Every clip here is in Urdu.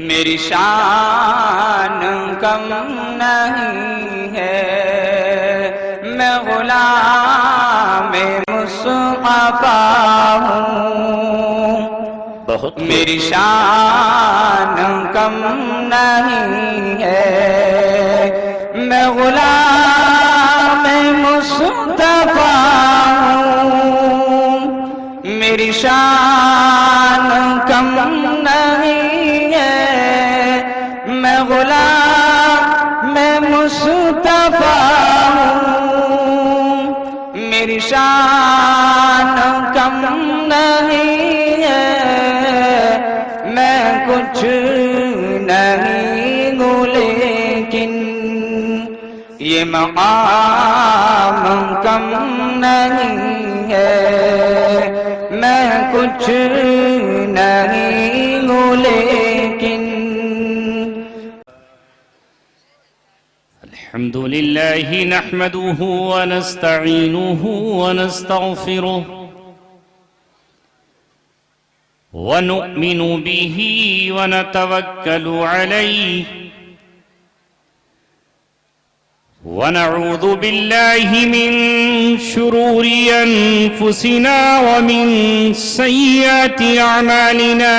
میری شان کم نہیں ہے، میں غلام مصطفیٰ ہوں۔ بہت میری شان کم نہیں ہے، میں غلام مصطفیٰ ہوں۔ میری شان کم نہیں ہے، میں غلام مصطفیٰ ہوں۔ میری شان کم نہیں ہے، میں کچھ نہیں ہوں، لیکن یہ مقام کم نہیں ہے، میں کچھ نہیں ہوں، لیکن الحمد لله نحمده ونستعينه ونستغفره ونؤمن به ونتوكل عليه ونعوذ بالله من شرور أنفسنا ومن سيئات أعمالنا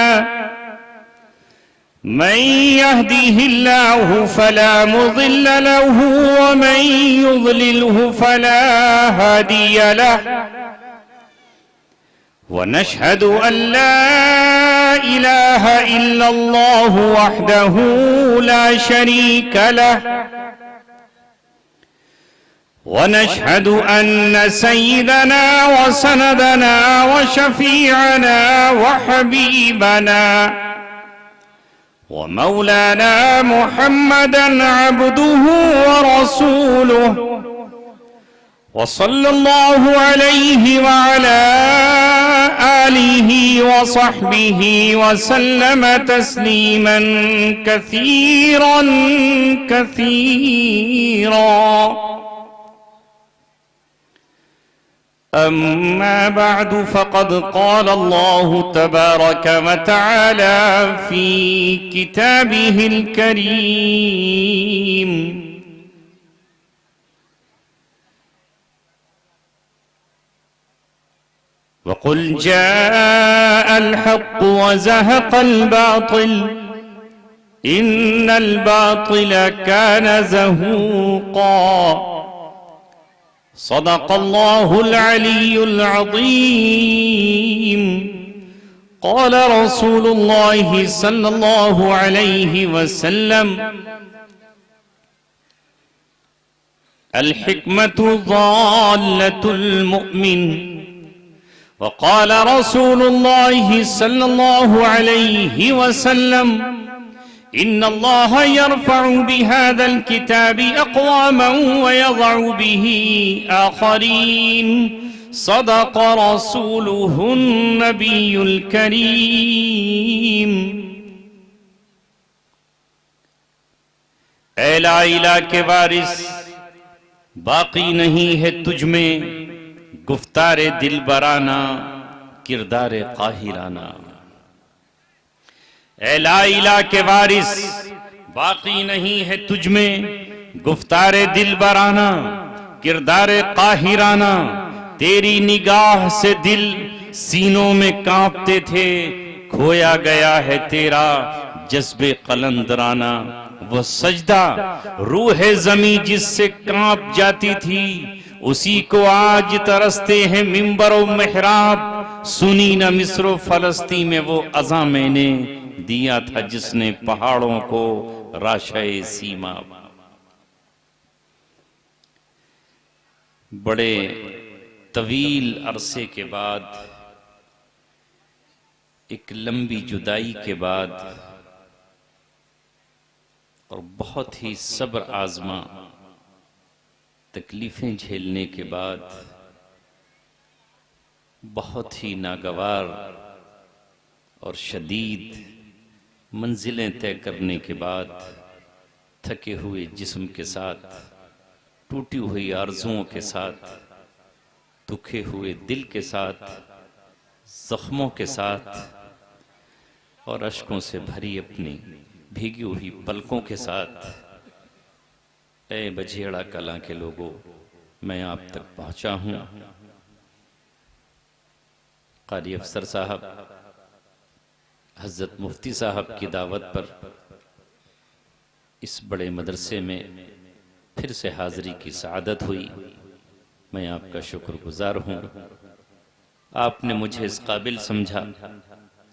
من يهده الله فلا مضل له ومن يضلله فلا هادي له ونشهد أن لا إله إلا الله وحده لا شريك له ونشهد أن سيدنا وسندنا وشفيعنا وحبيبنا ومولانا محمدا عبده ورسوله وصلى الله عليه وعلى آله وصحبه وسلم تسليما كثيرا كثيرا. أما بعد فقد قال الله تبارك وتعالى في كتابه الكريم: وقل جاء الحق وزهق الباطل إن الباطل كان زهوقا. صدق الله العلي العظيم. قال رسول الله صلى الله عليه وسلم: الحكمة ضالة المؤمن. وقال رسول الله صلى الله عليه وسلم: إن الله يرفع بهذا الكتاب أقواما ويضع به آخرين. صدق رسوله النبي الكريم. اے لا الہ کے وارث، باقی نہیں ہے تجھ میں گفتار دلبرانہ، کردار قاہرانہ. اے لا الہ کے وارث، باقی نہیں ہے تجھ میں گفتار دلبرانہ، کردار قاہرانہ. تیری نگاہ سے دل سینوں میں کانپتے تھے، کھویا گیا ہے تیرا جذب قلندرانہ. وہ سجدہ روح زمیں جس سے کانپ جاتی تھی، اسی کو آج ترستے ہیں منبر و محراب. سنی نہ مصر و فلسطین میں وہ اذاں میں نے دیا تھا جس نے پہاڑوں کو راشۂ سیما. بڑے طویل عرصے کے بعد، ایک لمبی جدائی کے بعد اور بہت ہی صبر آزما تکلیفیں جھیلنے کے بعد، بہت ہی ناگوار اور شدید منزلیں طے کرنے کے بعد، تھکے ہوئے جسم کے ساتھ، ٹوٹی ہوئی آرزوؤں کے ساتھ، دکھے ہوئے دل کے ساتھ، زخموں کے ساتھ اور اشکوں سے بھری اپنی بھیگی ہوئی پلکوں کے ساتھ، اے بجھیڑا کلاں کے لوگوں، میں آپ تک پہنچا ہوں۔ قاری افسر صاحب حضرت مفتی صاحب کی دعوت پر اس بڑے مدرسے میں پھر سے حاضری کی سعادت ہوئی۔ میں آپ کا شکر گزار ہوں۔ آپ نے مجھے اس قابل سمجھا،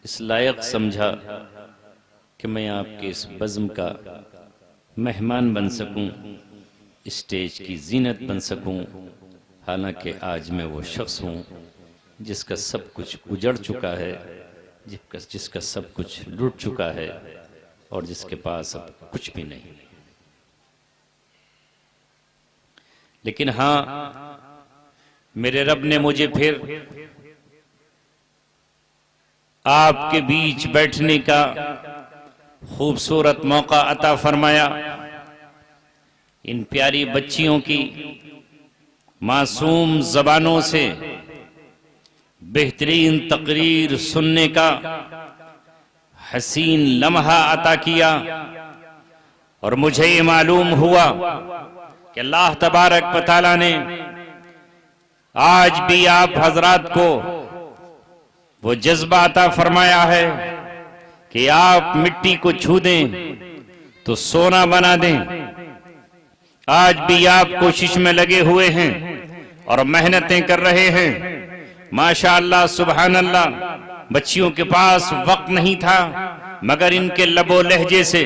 اس لائق سمجھا کہ میں آپ کے اس بزم کا مہمان بن سکوں، اسٹیج کی زینت بن سکوں۔ حالانکہ آج میں وہ شخص ہوں جس کا سب کچھ اجڑ چکا ہے، جس کا سب کچھ لٹ چکا ہے، اور جس کے پاس اب کچھ بھی نہیں۔ لیکن ہاں، میرے رب نے مجھے پھر آپ کے بیچ بیٹھنے کا خوبصورت موقع عطا فرمایا۔ ان پیاری بچیوں کی معصوم زبانوں سے بہترین تقریر سننے کا حسین لمحہ عطا کیا، اور مجھے یہ معلوم ہوا کہ اللہ تبارک و تعالیٰ نے آج بھی آپ حضرات کو وہ جذبہ عطا فرمایا ہے کہ آپ مٹی کو چھو دیں تو سونا بنا دیں۔ آج بھی آپ کوشش میں لگے ہوئے ہیں اور محنتیں کر رہے ہیں۔ ماشاءاللہ سبحان اللہ، بچیوں کے پاس وقت نہیں تھا، مگر ان کے لب و لہجے سے،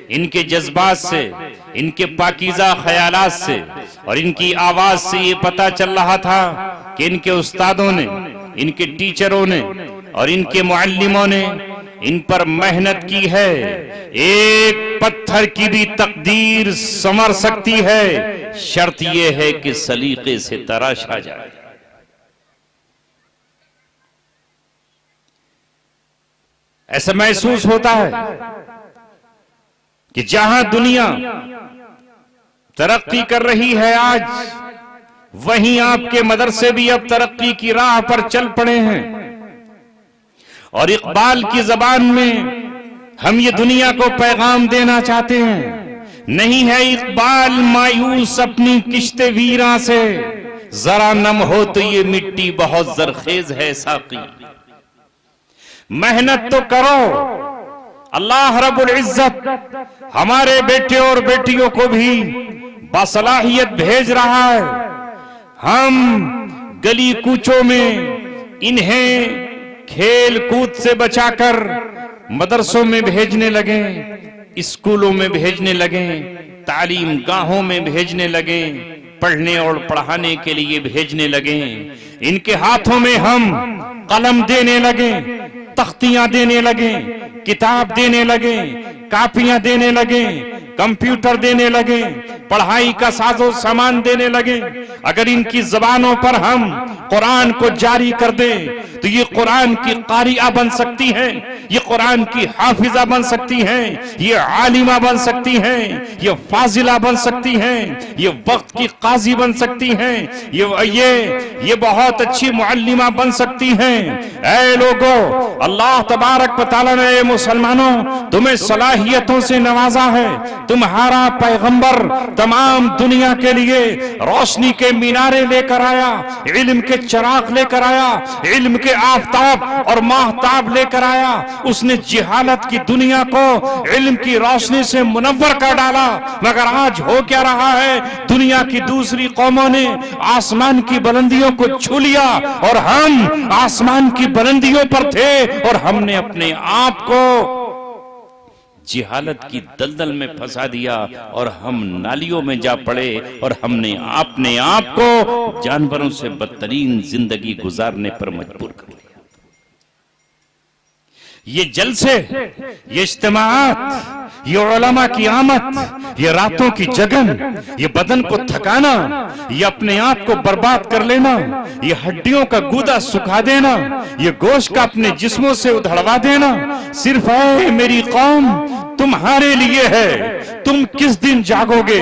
ان کے جذبات سے، ان کے پاکیزہ خیالات سے اور ان کی آواز سے یہ پتہ چل رہا تھا کہ ان کے استادوں نے، ان کے ٹیچروں نے اور ان کے معلموں نے ان پر محنت کی ہے۔ ایک پتھر کی بھی تقدیر سنور سکتی ہے، شرط یہ ہے کہ سلیقے سے تراشا جائے۔ ایسا محسوس ہوتا ہے کہ جہاں دنیا ترقی کر رہی ہے آج، وہیں آپ کے مدرسے بھی اب ترقی کی راہ پر چل پڑے ہیں۔ اور اقبال کی زبان میں ہم یہ دنیا کو پیغام دینا چاہتے ہیں، نہیں ہے اقبال مایوس اپنی کشت ویراں سے، ذرا نم ہو تو یہ مٹی بہت زرخیز ہے ساقی۔ محنت تو کرو، اللہ رب العزت ہمارے بیٹے اور بیٹیوں کو بھی باصلاحیت بھیج رہا ہے۔ ہم گلی کوچوں میں انہیں کھیل کود سے بچا کر مدرسوں میں بھیجنے لگیں، اسکولوں میں بھیجنے لگیں، تعلیم گاہوں میں بھیجنے لگیں، پڑھنے اور پڑھانے کے لیے بھیجنے لگیں۔ ان کے ہاتھوں میں ہم قلم دینے لگیں، تختیاں دینے لگیں، کتاب دینے لگیں، کاپیاں دینے لگیں، کمپیوٹر دینے لگیں، پڑھائی کا ساز و سامان دینے لگیں۔ اگر ان کی زبانوں پر ہم قرآن کو جاری کر دیں تو یہ قرآن کی قاریہ بن سکتی ہیں، یہ قرآن کی حافظہ بن سکتی ہیں، یہ عالمہ بن سکتی ہیں، یہ فاضلہ بن سکتی ہیں، یہ وقت کی قاضی بن سکتی ہیں، یہ بہت اچھی معلمہ بن سکتی ہیں۔ اے لوگو، اللہ تبارک و تعالیٰ نے اے مسلمانوں تمہیں صلاحیتوں سے نوازا ہے۔ تمہارا پیغمبر تمام دنیا کے لیے روشنی کے مینارے لے کر آیا، علم کے چراغ لے کر آیا، علم کے آفتاب اور ماہتاب لے کر آیا۔ اس نے جہالت کی دنیا کو علم کی روشنی سے منور کر ڈالا، مگر آج ہو کیا رہا ہے؟ دنیا کی دوسری قوموں نے آسمان کی بلندیوں کو چھو لیا اور ہم آسمان کی بلندیوں پر تھے، اور ہم نے اپنے آپ کو جہالت کی دلدل میں پھنسا دیا اور ہم نالیوں میں جا پڑے، اور ہم نے اپنے آپ کو جانوروں سے بدترین زندگی گزارنے پر مجبور کر لیا۔ یہ جلسے، یہ اجتماعات، یہ علماء کی آمد، یہ راتوں کی جگن، یہ بدن کو تھکانا، یہ اپنے آپ کو برباد کر لینا، یہ ہڈیوں کا گودا سکھا دینا، یہ گوشت کا اپنے جسموں سے ادھڑوا دینا، صرف اے میری قوم تمہارے لیے ہے۔ تم کس دن جاگو گے؟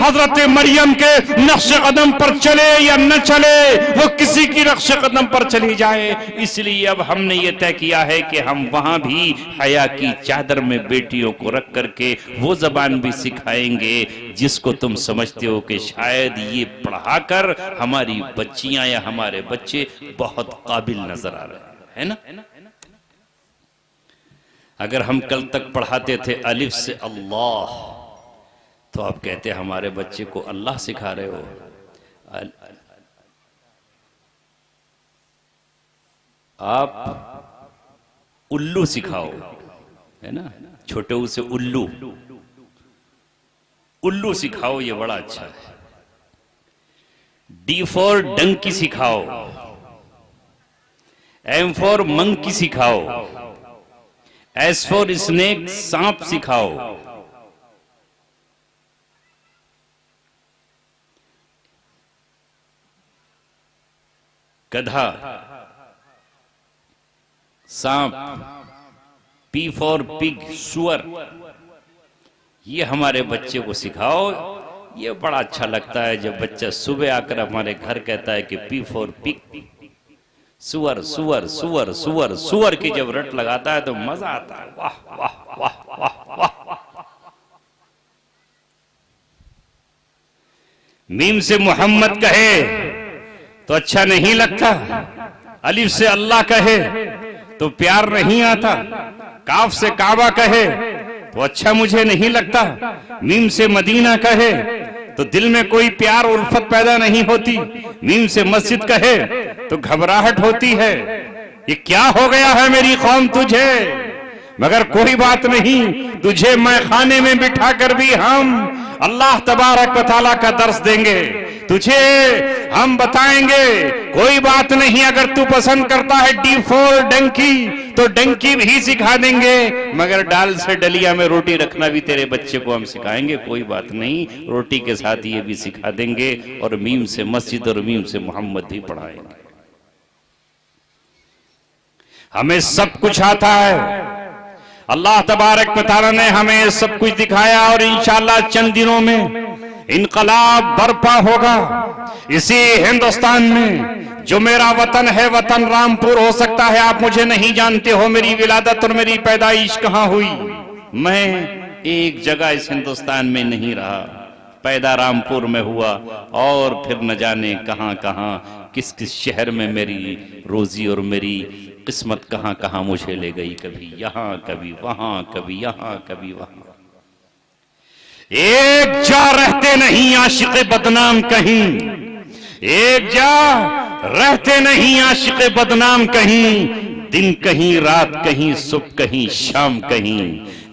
حضرت مریم کے نقش قدم پر چلے یا نہ چلے، وہ کسی کی نقش قدم پر چلی جائے۔ اس لیے اب ہم نے یہ طے کیا ہے کہ ہم وہاں بھی حیا کی چادر میں بیٹیوں کو رکھ کر کے وہ زبان بھی سکھائیں گے جس کو تم سمجھتے ہو کہ شاید یہ پڑھا کر ہماری بچیاں یا ہمارے بچے بہت قابل نظر آ رہے ہیں نا۔ اگر ہم کل تک پڑھاتے تھے الف سے اللہ، تو آپ کہتے ہمارے بچے کو اللہ سکھا رہے ہو۔ آپ الو سکھاؤ، ہے نا، چھوٹے او سے الو، الو سکھاؤ، یہ بڑا اچھا ہے۔ D four donkey سکھاؤ، M four منکی سکھاؤ، ایس فور اسنیک سانپ سکھاؤ، گدھا، سانپ، پی فور پگ سور، یہ ہمارے بچے کو سکھاؤ۔ یہ بڑا اچھا لگتا ہے جب بچہ صبح آ کر ہمارے گھر کہتا ہے کہ پی فور پگ، سور سور سور سور سور کی جب رٹ لگاتا ہے تو مزہ آتا ہے، واہ واہ واہ واہ واہ۔ میم سے محمد کہے تو اچھا نہیں لگتا، الف سے اللہ کہے تو پیار نہیں آتا، کاف سے کعبہ کہے تو اچھا مجھے نہیں لگتا، میم سے مدینہ کہے تو دل میں کوئی پیار الفت پیدا نہیں ہوتی، میم سے مسجد کہے تو گھبراہٹ ہوتی ہے، یہ کیا ہو گیا ہے میری قوم تجھے؟ مگر کوئی بات نہیں، تجھے میں خانے میں بٹھا کر بھی ہم اللہ تبارک و تعالیٰ کا درس دیں گے، تجھے ہم بتائیں گے، کوئی بات نہیں، اگر تو پسند کرتا ہے ڈی فور ڈنکی تو ڈنکی بھی سکھا دیں گے، مگر ڈال سے ڈلیا میں روٹی رکھنا بھی تیرے بچے کو ہم سکھائیں گے، کوئی بات نہیں، روٹی کے ساتھ یہ بھی سکھا دیں گے، اور میم سے مسجد اور میم سے محمد بھی پڑھائیں گے۔ ہمیں سب کچھ آتا ہے، اللہ تبارک و تعالیٰ نے ہمیں سب کچھ دکھایا، اور انشاءاللہ چند دنوں میں انقلاب برپا ہوگا اسی ہندوستان میں جو میرا وطن ہے، وطن رامپور ہو سکتا ہے آپ مجھے نہیں جانتے ہو، میری ولادت اور میری پیدائش کہاں ہوئی، میں ایک جگہ اس ہندوستان میں نہیں رہا، پیدا رامپور میں ہوا، اور پھر نہ جانے کہاں کہاں کس کس شہر میں میری روزی اور میری قسمت کہاں کہاں مجھے لے گئی، کبھی یہاں کبھی وہاں کبھی یہاں کبھی وہاں۔ ایک جا رہتے نہیں عاشق بدنام کہیں، ایک جا رہتے نہیں عاشق بدنام کہیں، دن کہیں رات کہیں صبح کہیں شام کہیں،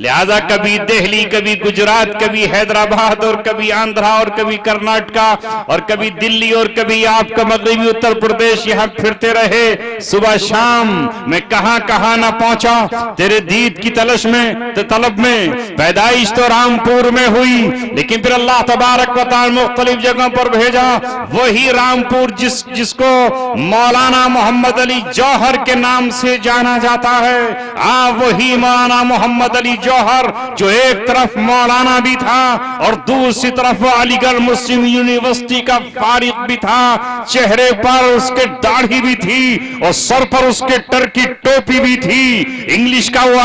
لہذا کبھی دہلی کبھی گجرات کبھی حیدرآباد اور کبھی آندھرا اور کبھی کرناٹکا اور کبھی دلی اور کبھی آپ کا مغربی اتر پردیش، یہاں پھرتے رہے صبح شام، میں کہاں کہاں نہ پہنچا، تیرے دید کی تلش میں طلب میں، پیدائش تو رامپور میں ہوئی، لیکن پھر اللہ تبارک و تعالی مختلف جگہوں پر بھیجا، وہی رامپور جس کو مولانا محمد علی جوہر کے نام سے جانا جاتا ہے، وہی مولانا محمد علی جوہر جو ایک طرف مولانا بھی تھا اور دوسری طرف علی گڑھ مسلم یونیورسٹی کا فارغ بھی تھا، چہرے پر اس کے داڑھی بھی تھی اور سر پر اس کے ٹرکی ٹوپی بھی تھی، انگلش کا وہ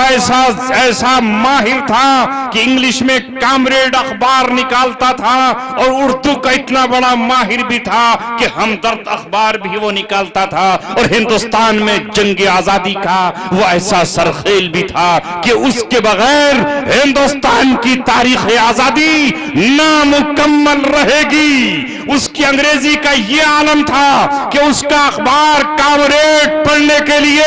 ایسا ماہر تھا کہ انگلش میں کامریڈ اخبار نکالتا تھا، اور اردو کا اتنا بڑا ماہر بھی تھا کہ ہمدرد اخبار بھی وہ نکالتا تھا، اور ہندوستان میں جنگ آزادی کا وہ ایسا سرخیل بھی تھا کہ اس کے بغیر ہندوستان کی تاریخ آزادی نامکمل رہے گی۔ اس کی انگریزی کا یہ عالم تھا کہ اس کا اخبار کامریڈ پڑھنے کے لیے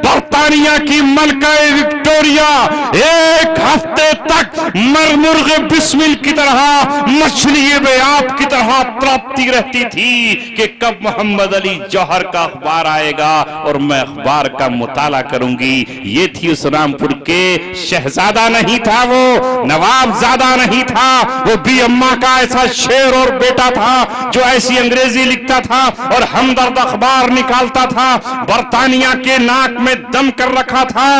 برطانیہ کی ملکہ وکٹوریا ایک ہفتے تک مرمرغ بسمل کی طرح، مچھلی بیاب کی طرح تڑپتی رہتی تھی کہ کب محمد علی جوہر کا اخبار آئے گا اور میں اخبار کا مطالعہ کروں گی۔ یہ تھی اس رامپور کے شہزادہ نہیں تھا، وہ نواب زادہ نہیں تھا، وہ بی اماں کا ایسا شیر اور بیٹا تھا جو ایسی انگریزی لکھتا تھا اور ہمدرد اخبار نکالتا تھا، برطانیہ کے ناک میں دم کر رکھا تھا،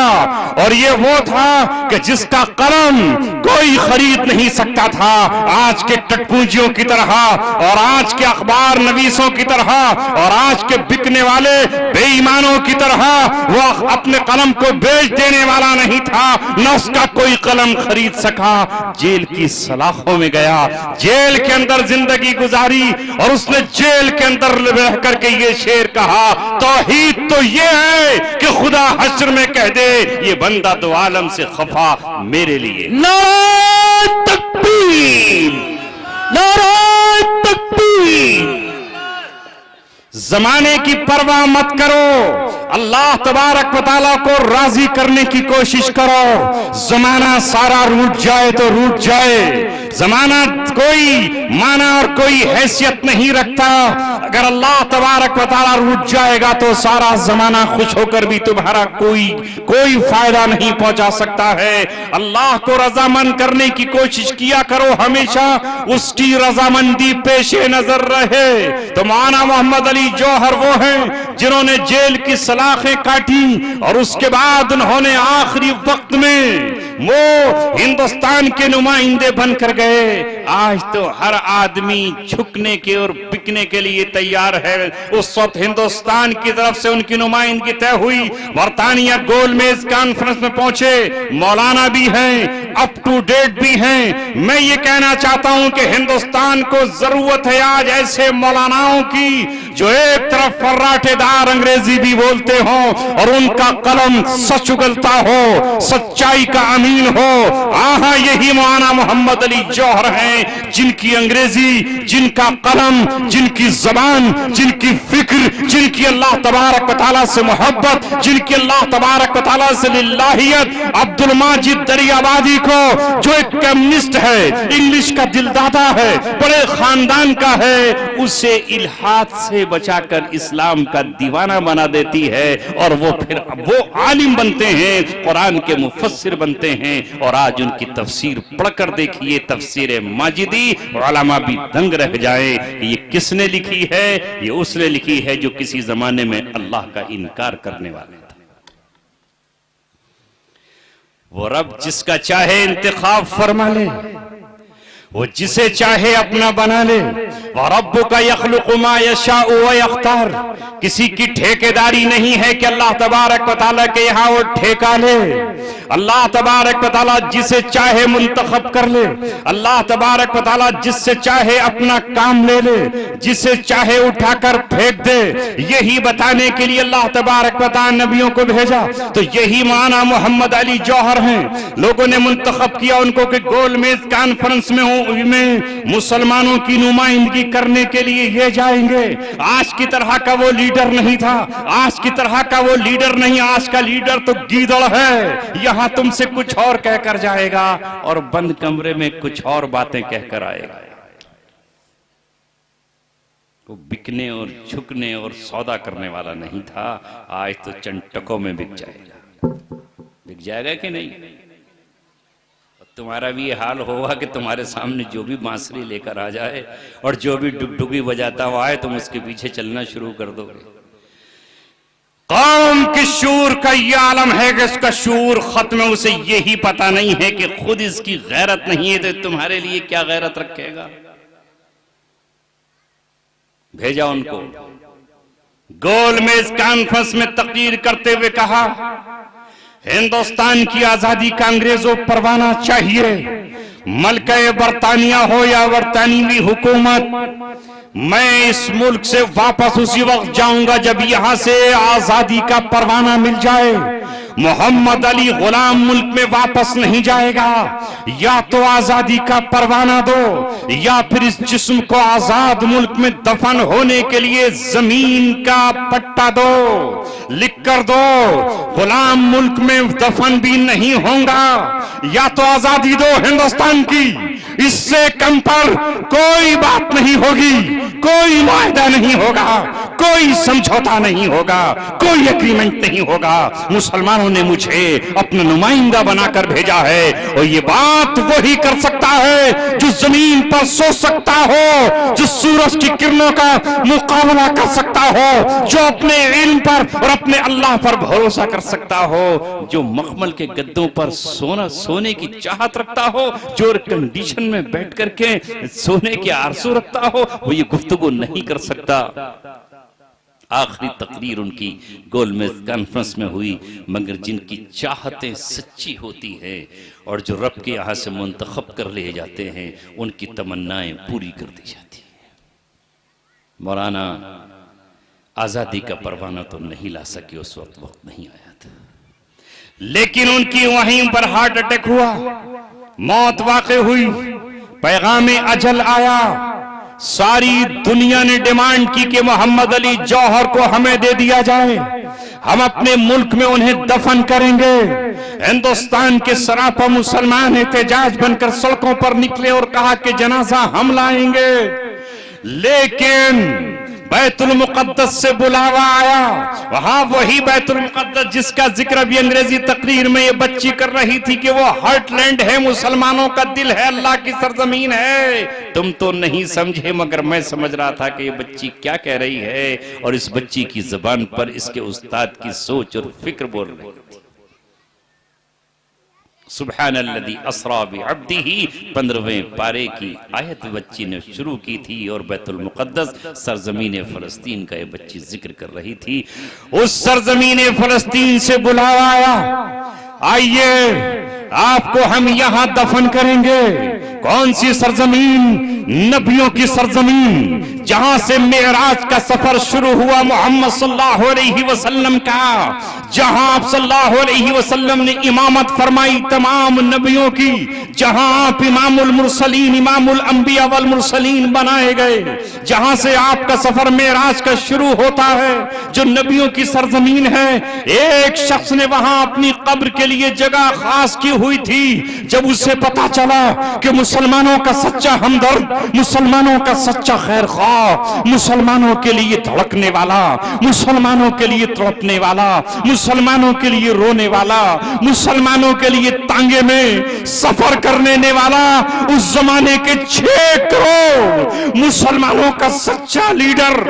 اور یہ وہ تھا کہ جس کا قلم کوئی خرید نہیں سکتا تھا آج کے ٹٹپونجیوں کی طرح اور آج کے اخبار نویسوں کی طرح اور آج کے بکنے والے بے ایمانوں کی طرح وہ اپنے قلم کو بیچ دینے والا نہیں تھا، نہ اس کا کوئی قلم خرید سکا۔ جیل کی سلاخوں میں گیا، جیل کے اندر زندگی گزاری اور اس نے جیل کے اندر رہ کر کے یہ شعر کہا، توحید تو یہ ہے کہ خدا حشر میں کہہ دے یہ بندہ دو عالم سے خفا میرے لیے۔ نعرہ تکبیر، نعرہ تکبیر۔ زمانے کی پرواہ مت کرو، اللہ تبارک و تعالیٰ کو راضی کرنے کی کوشش کرو۔ زمانہ سارا روٹ جائے تو روٹ جائے، زمانہ کوئی معنی اور کوئی حیثیت نہیں رکھتا۔ اگر اللہ تبارک و تعالیٰ روٹ جائے گا تو سارا زمانہ خوش ہو کر بھی تمہارا کوئی فائدہ نہیں پہنچا سکتا ہے۔ اللہ کو رضامند کرنے کی کوشش کیا کرو، ہمیشہ اس کی رضامندی پیش نظر رہے۔ تو مولانا محمد علی جوہر وہ ہیں جنہوں نے جیل کی سلاخیں کاٹی اور اس کے بعد انہوں نے آخری وقت میں وہ ہندوستان کے نمائندے بن کر گئے۔ آج تو ہر آدمی جھکنے کے اور بکنے کے لیے تیار ہے۔ اس وقت ہندوستان کی طرف سے ان کی نمائندگی طے ہوئی، برطانیہ گول میز کانفرنس میں پہنچے، مولانا بھی ہیں، اپ ٹو ڈیٹ بھی ہیں۔ میں یہ کہنا چاہتا ہوں کہ ہندوستان کو ضرورت ہے آج ایسے مولاناؤں کی جو ایک طرف فراٹے دار انگریزی بھی بولتے ہوں اور ان کا قلم سچ اگلتا ہو، سچائی کا امین ہو۔ آہاں یہی مولانا محمد علی جوہر ہیں جن کی انگریزی، جن کا قلم، جن کی زبان، جن کی فکر، جن کی اللہ تبارک و تعالیٰ سے محبت، جن کی اللہ تبارک و تعالیٰ سے للہیت۔ عبد الماجد دریابادی کو جو ایک کمیونسٹ ہے، انگلش کا دلدادہ ہے، بڑے خاندان کا ہے، اسے الحاد سے بچا کر اسلام کا دیوانہ بنا دیتی ہے اور وہ پھر وہ عالم بنتے ہیں، قرآن کے مفسر بنتے ہیں۔ اور آج ان کی تفسیر پڑھ کر دیکھیے، تفسیر ماجدی، علماء بھی دنگ رہ جائیں۔ یہ کس نے لکھی ہے؟ یہ اس نے لکھی ہے جو کسی زمانے میں اللہ کا انکار کرنے والے تھے۔ وہ رب جس کا چاہے انتخاب فرما لے، وہ جسے چاہے اپنا بنا لے۔ وَرَبُّكَ يَخْلُقُ مَا يَشَاءُ وَيَخْتَارُ۔ کسی کی ٹھیکیداری نہیں ہے کہ اللہ تبارک و تعالیٰ کے یہاں وہ ٹھیکہ لے۔ اللہ تبارک و تعالیٰ جسے چاہے منتخب کر لے، اللہ تبارک و تعالیٰ جس سے چاہے اپنا کام لے لے، جسے چاہے اٹھا کر پھینک دے۔ یہی بتانے کے لیے اللہ تبارک و تعالیٰ نبیوں کو بھیجا۔ تو یہی مولانا محمد علی جوہر ہیں، لوگوں نے منتخب کیا ان کو کہ گول میز کانفرنس میں مسلمانوں کی نمائندگی کرنے کے لیے یہ جائیں گے۔ آج کی طرح کا وہ لیڈر نہیں تھا، آج کی طرح کا وہ لیڈر نہیں، آج کا لیڈر تو گیدڑ ہے، یہاں تم سے کچھ اور کہہ کر جائے گا اور بند کمرے میں کچھ اور باتیں کہہ کر آئے گا۔ وہ بکنے اور جھکنے اور سودا کرنے والا نہیں تھا، آج تو چند ٹکوں میں بک جائے گا۔ بک جائے گا کہ نہیں؟ تمہارا بھی یہ حال ہوگا کہ تمہارے سامنے جو بھی بانسری لے کر آ جائے اور جو بھی ڈگڈگی بجاتا ہوا آئے تم اس کے پیچھے چلنا شروع کر دو گے۔ قوم کے شعور کا یہ عالم ہے کہ اس کا شعور ختم ہے، اسے یہی پتا نہیں ہے کہ خود اس کی غیرت نہیں ہے تو تمہارے لیے کیا غیرت رکھے گا۔ بھیجا ان کو گول میز کانفرنس میں تقریر کرتے ہوئے کہا، ہندوستان کی آزادی کا انگریزوں پروانہ چاہیے، ملکہ برطانیہ ہو یا برطانوی حکومت۔ میں اس ملک سے واپس اسی وقت جاؤں گا جب یہاں سے آزادی کا پروانہ مل جائے۔ محمد علی غلام ملک میں واپس نہیں جائے گا، یا تو آزادی کا پروانہ دو یا پھر اس جسم کو آزاد ملک میں دفن ہونے کے لیے زمین کا پٹا دو، لکھ کر دو۔ غلام ملک میں دفن بھی نہیں ہوں گا، یا تو آزادی دو ہندوستان کی، اس سے کم پر کوئی بات نہیں ہوگی، کوئی معاہدہ نہیں ہوگا، کوئی سمجھوتا نہیں ہوگا، کوئی ایگریمنٹ نہیں ہوگا، مسلمانوں نے مجھے اپنا نمائندہ بنا کر بھیجا ہے، اور یہ بات وہی کر سکتا ہے جو زمین پر سو سکتا ہو، جو سورج کی کرنوں کا مقابلہ کر سکتا ہو، جو اپنے علم پر اور اپنے اللہ پر بھروسہ کر سکتا ہو، جو مخمل کے گدوں پر سونے کی چاہت رکھتا ہو، جو کنڈیشن میں بیٹھ کر کے سونے کی آرزو رکھتا ہو، وہ یہ گفتگو نہیں کر سکتا۔ آخری تقریر ان کی گول میز کانفرنس میں ہوئی، مگر جن کی چاہتیں سچی ہوتی ہیں اور جو رب کے یہاں سے منتخب کر لے جاتے ہیں، ان کی تمنائیں پوری کر دی جاتی ہیں۔ مولانا آزادی کا پروانہ تو نہیں لا سکے، اس وقت نہیں آیا تھا، لیکن ان کی وہیں پر ہارٹ اٹیک ہوا، موت واقع ہوئی، پیغام اجل آیا۔ ساری دنیا نے ڈیمانڈ کی کہ محمد علی جوہر کو ہمیں دے دیا جائے، ہم اپنے ملک میں انہیں دفن کریں گے۔ ہندوستان کے سراپا مسلمان احتجاج بن کر سڑکوں پر نکلے اور کہا کہ جنازہ ہم لائیں گے، لیکن بیت المقدس سے بلاوا آیا، وہاں وہی بیت المقدس جس کا ذکر ابھی انگریزی تقریر میں یہ بچی کر رہی تھی کہ وہ ہارٹ لینڈ ہے، مسلمانوں کا دل ہے، اللہ کی سرزمین ہے۔ تم تو نہیں سمجھے، مگر میں سمجھ رہا تھا کہ یہ بچی کیا کہہ رہی ہے، اور اس بچی کی زبان پر اس کے استاد کی سوچ اور فکر بول رہی تھی۔ سبحان الذی اسرا بعبدہ 15ویں پارے کی آیت بچی نے شروع کی تھی، اور بیت المقدس سرزمین فلسطین کا یہ بچی ذکر کر رہی تھی۔ اس سرزمین فلسطین سے بلاوا آیا، آئیے آپ کو ہم یہاں دفن کریں گے۔ کون سی سرزمین؟ نبیوں کی سرزمین، جہاں سے معراج کا سفر شروع ہوا محمد صلی اللہ علیہ وسلم کا، جہاں آپ صلی اللہ علیہ وسلم نے امامت فرمائی تمام نبیوں کی، جہاں آپ امام المرسلین، امام الانبیاء والمرسلین بنائے گئے، جہاں سے آپ کا سفر معراج کا شروع ہوتا ہے، جو نبیوں کی سرزمین ہے۔ ایک شخص نے وہاں اپنی قبر کے لیے جگہ خاص کی ہوئی تھی۔ جب اسے پتا چلا کہ مسلمانوں کا سچا ہمدرد، مسلمانوں کا سچا خیر خواہ، مسلمانوں کے لیے دھڑکنے والا، مسلمانوں کے لیے تڑپنے والا، مسلمانوں کے لیے رونے والا، مسلمانوں کے لیے تانگے میں سفر کرنے والا، اس زمانے کے 6 کروڑ مسلمانوں کا سچا لیڈر،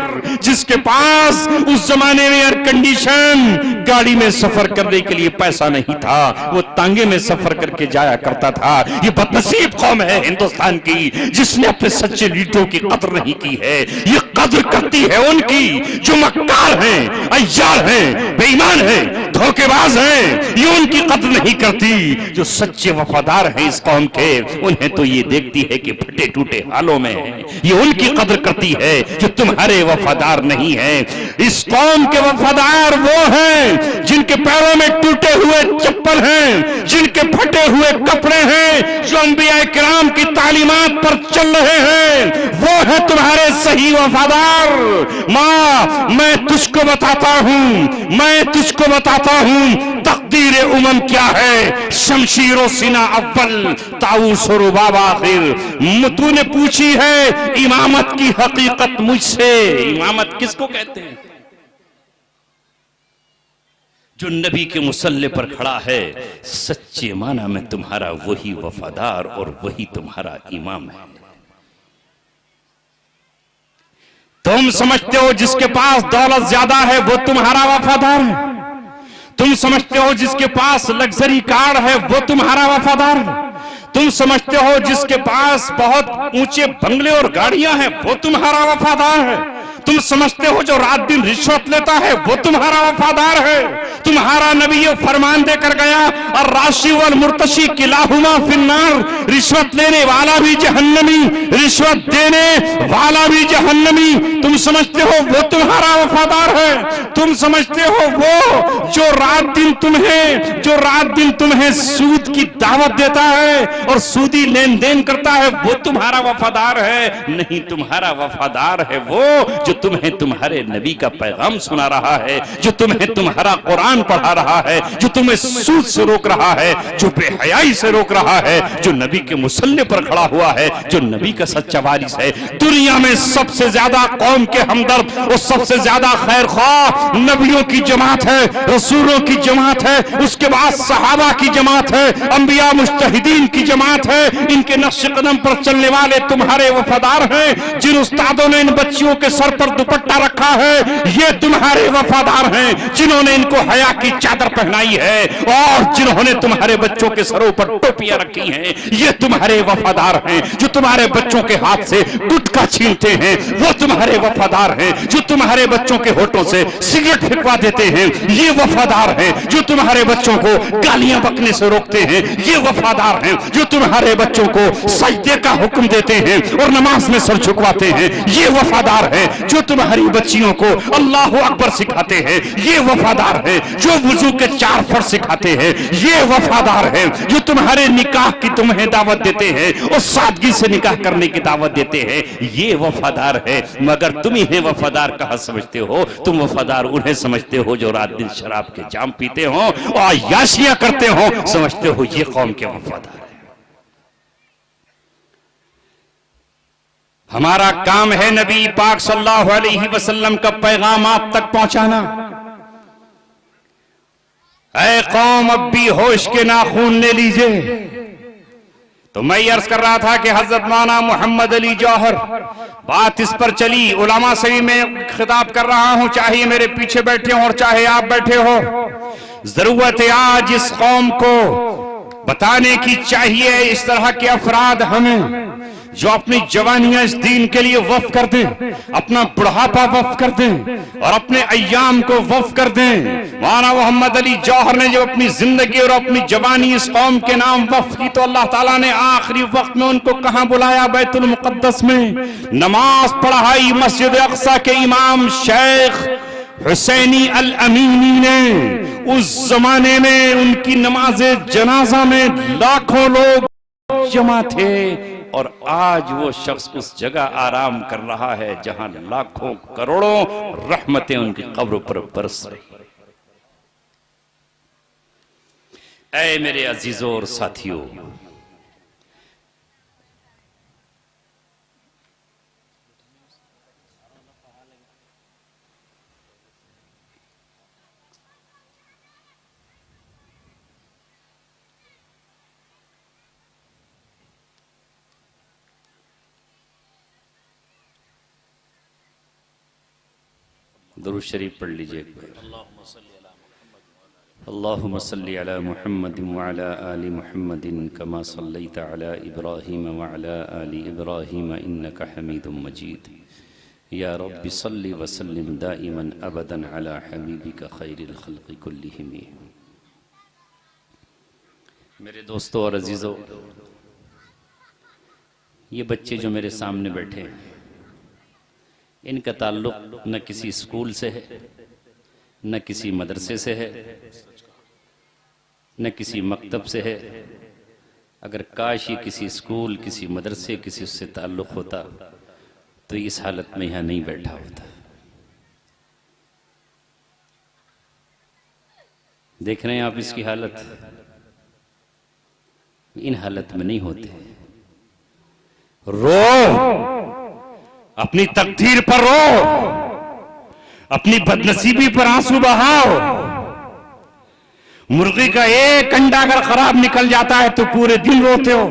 جس کے پاس اس زمانے میں ایئر کنڈیشن گاڑی میں سفر کرنے کے لیے پیسہ نہیں تھا، وہ تانگے میں سفر کر کے جایا کرتا تھا۔ یہ بدنصیب قوم ہے ہندوستان کی، جس نے اپنے سچے لیڈروں کی قدر نہیں کی ہے۔ یہ قدر کرتی ہے ان کی جو مکار ہیں، عیار ہیں، بے ایمان ہیں، دھوکے باز ہیں، یہ ان کی قدر نہیں کرتی۔ جو سچے وفادار ہیں اس قوم کے، انہیں تو یہ دیکھتی ہے کہ پھٹے ٹوٹے حالوں میں ہیں، یہ ان کی قدر کرتی ہے جو تمہارے وفادار نہیں ہیں۔ اس قوم کے وفادار وہ ہیں جن کے پیروں میں ٹوٹے ہوئے چپل ہیں، جن کے پھٹے ہوئے کپڑے ہیں، جو انبیاء کرام کی تعلیمات پر چل رہے ہیں، وہ ہے تمہارے صحیح وفادار۔ ماں، میں تجھ کو بتاتا ہوں، میں تجھ کو بتاتا ہوں تقدیر امم کیا ہے۔ شمشیر و سینہ اول، طاؤس و رباب آخر۔ تو نے پوچھی ہے امامت کی حقیقت مجھ سے۔ امامت کس کو کہتے ہیں؟ جو نبی کے مصلی پر کھڑا ہے، سچے معنی میں تمہارا وہی وفادار اور وہی تمہارا امام ہے۔ تم سمجھتے ہو جس کے پاس دولت زیادہ ہے وہ تمہارا وفادار ہے، تم سمجھتے ہو جس کے پاس لگژری کار ہے وہ تمہارا وفادار ہے، تم سمجھتے ہو جس کے پاس بہت اونچے بنگلے اور گاڑیاں ہیں وہ تمہارا وفادار ہے، تم سمجھتے ہو جو رات دن رشوت لیتا ہے وہ تمہارا وفادار ہے۔ تمہارا نبی یہ فرمان دے کر گیا، الراشی والمرتشی کلاہما فی النار، رشوت لینے والا بھی جہنمی، رشوت دینے والا بھی جہنمی۔ تم سمجھتے ہو وہ تمہارا وفادار ہے، تم سمجھتے ہو وہ جو رات دن تمہیں سود کی دعوت دیتا ہے اور سودی لین دین کرتا ہے وہ تمہارا وفادار ہے؟ نہیں، تمہارا وفادار ہے وہ جو تمہیں تمہارے نبی کا پیغام سنا رہا ہے، جو تمہیں تمہارا قرآن پڑھا رہا ہے، جو تمہیں سود سے روک رہا ہے، جو بے حیائی سے روک رہا ہے، جو نبی کے مصلی پر کھڑا ہوا ہے، جو نبی کا سچا وارث ہے۔ دنیا میں سب سے زیادہ قوم کے ہمدرد اور سب سے زیادہ خیر خواہ نبیوں کی جماعت ہے، رسولوں کی جماعت ہے، اس کے بعد صحابہ کی جماعت ہے، انبیاء مجتہدین کی جماعت ہے۔ ان کے نقش قدم پر چلنے والے تمہارے وفادار ہیں۔ جن استادوں نے ان بچیوں کے سر پر دوپٹہ رکھا ہے، یہ تمہارے وفادار ہیں۔ جنہوں نے ان کو حیا کی چادر پہنائی ہے اور جنہوں نے تمہارے بچوں کے سروں پر ٹوپیاں رکھی ہیں، یہ تمہارے وفادار ہیں۔ جو تمہارے بچوں کے ہاتھ سے گٹکا چھینتے ہیں، وہ تمہارے وفادار ہیں۔ جو تمہارے بچوں کے ہونٹوں سے سگریٹ پھینکوا دیتے ہیں، یہ وفادار ہیں۔ جو تمہارے بچوں کو گالیاں بکنے سے روکتے ہیں، یہ وفادار ہیں۔ جو تمہارے بچوں کو سجدے کا حکم دیتے ہیں اور نماز میں سر جھکواتے ہیں، یہ وفادار ہیں۔ جو تمہاری بچیوں کو اللہ اکبر سکھاتے ہیں، یہ وفادار ہیں۔ جو وضو کے 4 فرض سکھاتے ہیں، یہ وفادار ہیں۔ جو تمہارے نکاح کی تمہیں دعوت دیتے ہیں اور سادگی سے نکاح کرنے کی دعوت دیتے ہیں، یہ وفادار ہے۔ مگر تم انہیں وفادار کہاں سمجھتے ہو؟ تم وفادار انہیں سمجھتے ہو جو رات دن شراب کے جام پیتے ہوں اور عیاشیاں کرتے ہوں، سمجھتے ہو یہ قوم کے وفادار ہیں۔ ہمارا کام ہے نبی پاک صلی اللہ علیہ وسلم کا پیغام آپ تک پہنچانا۔ اے قوم، اب بھی ہوش کے ناخون لے لیجئے۔ تو میں یہ عرض کر رہا تھا کہ حضرت مولانا محمد علی جوہر، بات اس پر چلی، علماء سے بھی میں خطاب کر رہا ہوں، چاہے میرے پیچھے بیٹھے ہوں اور چاہے آپ بیٹھے ہو، ضرورت ہے آج اس قوم کو بتانے کی چاہیے۔ اس طرح کے افراد ہمیں جو اپنی جوانیاں اس دین کے لیے وقف کر دیں، اپنا بڑھاپا وقف کر دیں اور اپنے ایام کو وقف کر دیں۔ مولانا محمد علی جوہر نے جو اپنی زندگی اور اپنی جوانی اس قوم کے نام وقف کی، تو اللہ تعالیٰ نے آخری وقت میں ان کو کہاں بلایا؟ بیت المقدس میں نماز پڑھائی۔ مسجد اقصی کے امام شیخ حسینی الامینی نے اس زمانے میں ان کی نماز جنازہ میں لاکھوں لوگ جمع تھے، اور آج وہ شخص اس جگہ آرام کر رہا ہے جہاں لاکھوں کروڑوں رحمتیں ان کی قبروں پر برس رہی۔ اے میرے عزیزوں اور ساتھیوں، درود شریف پڑھ لیجئے ایک بار۔ اللہم صلی علی محمد وعلی آل محمد کما صلیت علی ابراہیم وعلی آل ابراہیم انکا حمید مجید۔ یا رب صلی وسلم دائما ابدا علی حبیبک خیر الخلق کلہم۔ میرے دوستو اور عزیزو، یہ بچے جو میرے سامنے بیٹھے ہیں، ان کا تعلق نہ کسی اسکول سے ہے، نہ کسی مدرسے سے ہے، نہ کسی مکتب سے ہے۔ اگر کاش یہ کسی اسکول، کسی مدرسے، کسی سے تعلق ہوتا تو اس حالت میں یہاں نہیں بیٹھا ہوتا۔ دیکھ رہے ہیں آپ اس کی حالت، ان حالت میں نہیں ہوتے۔ رو، اپنی تقدیر پر رو، اپنی بدنصیبی پر آنسو بہاؤ۔ مرغی کا ایک انڈا اگر خراب نکل جاتا ہے تو پورے دن روتے ہو۔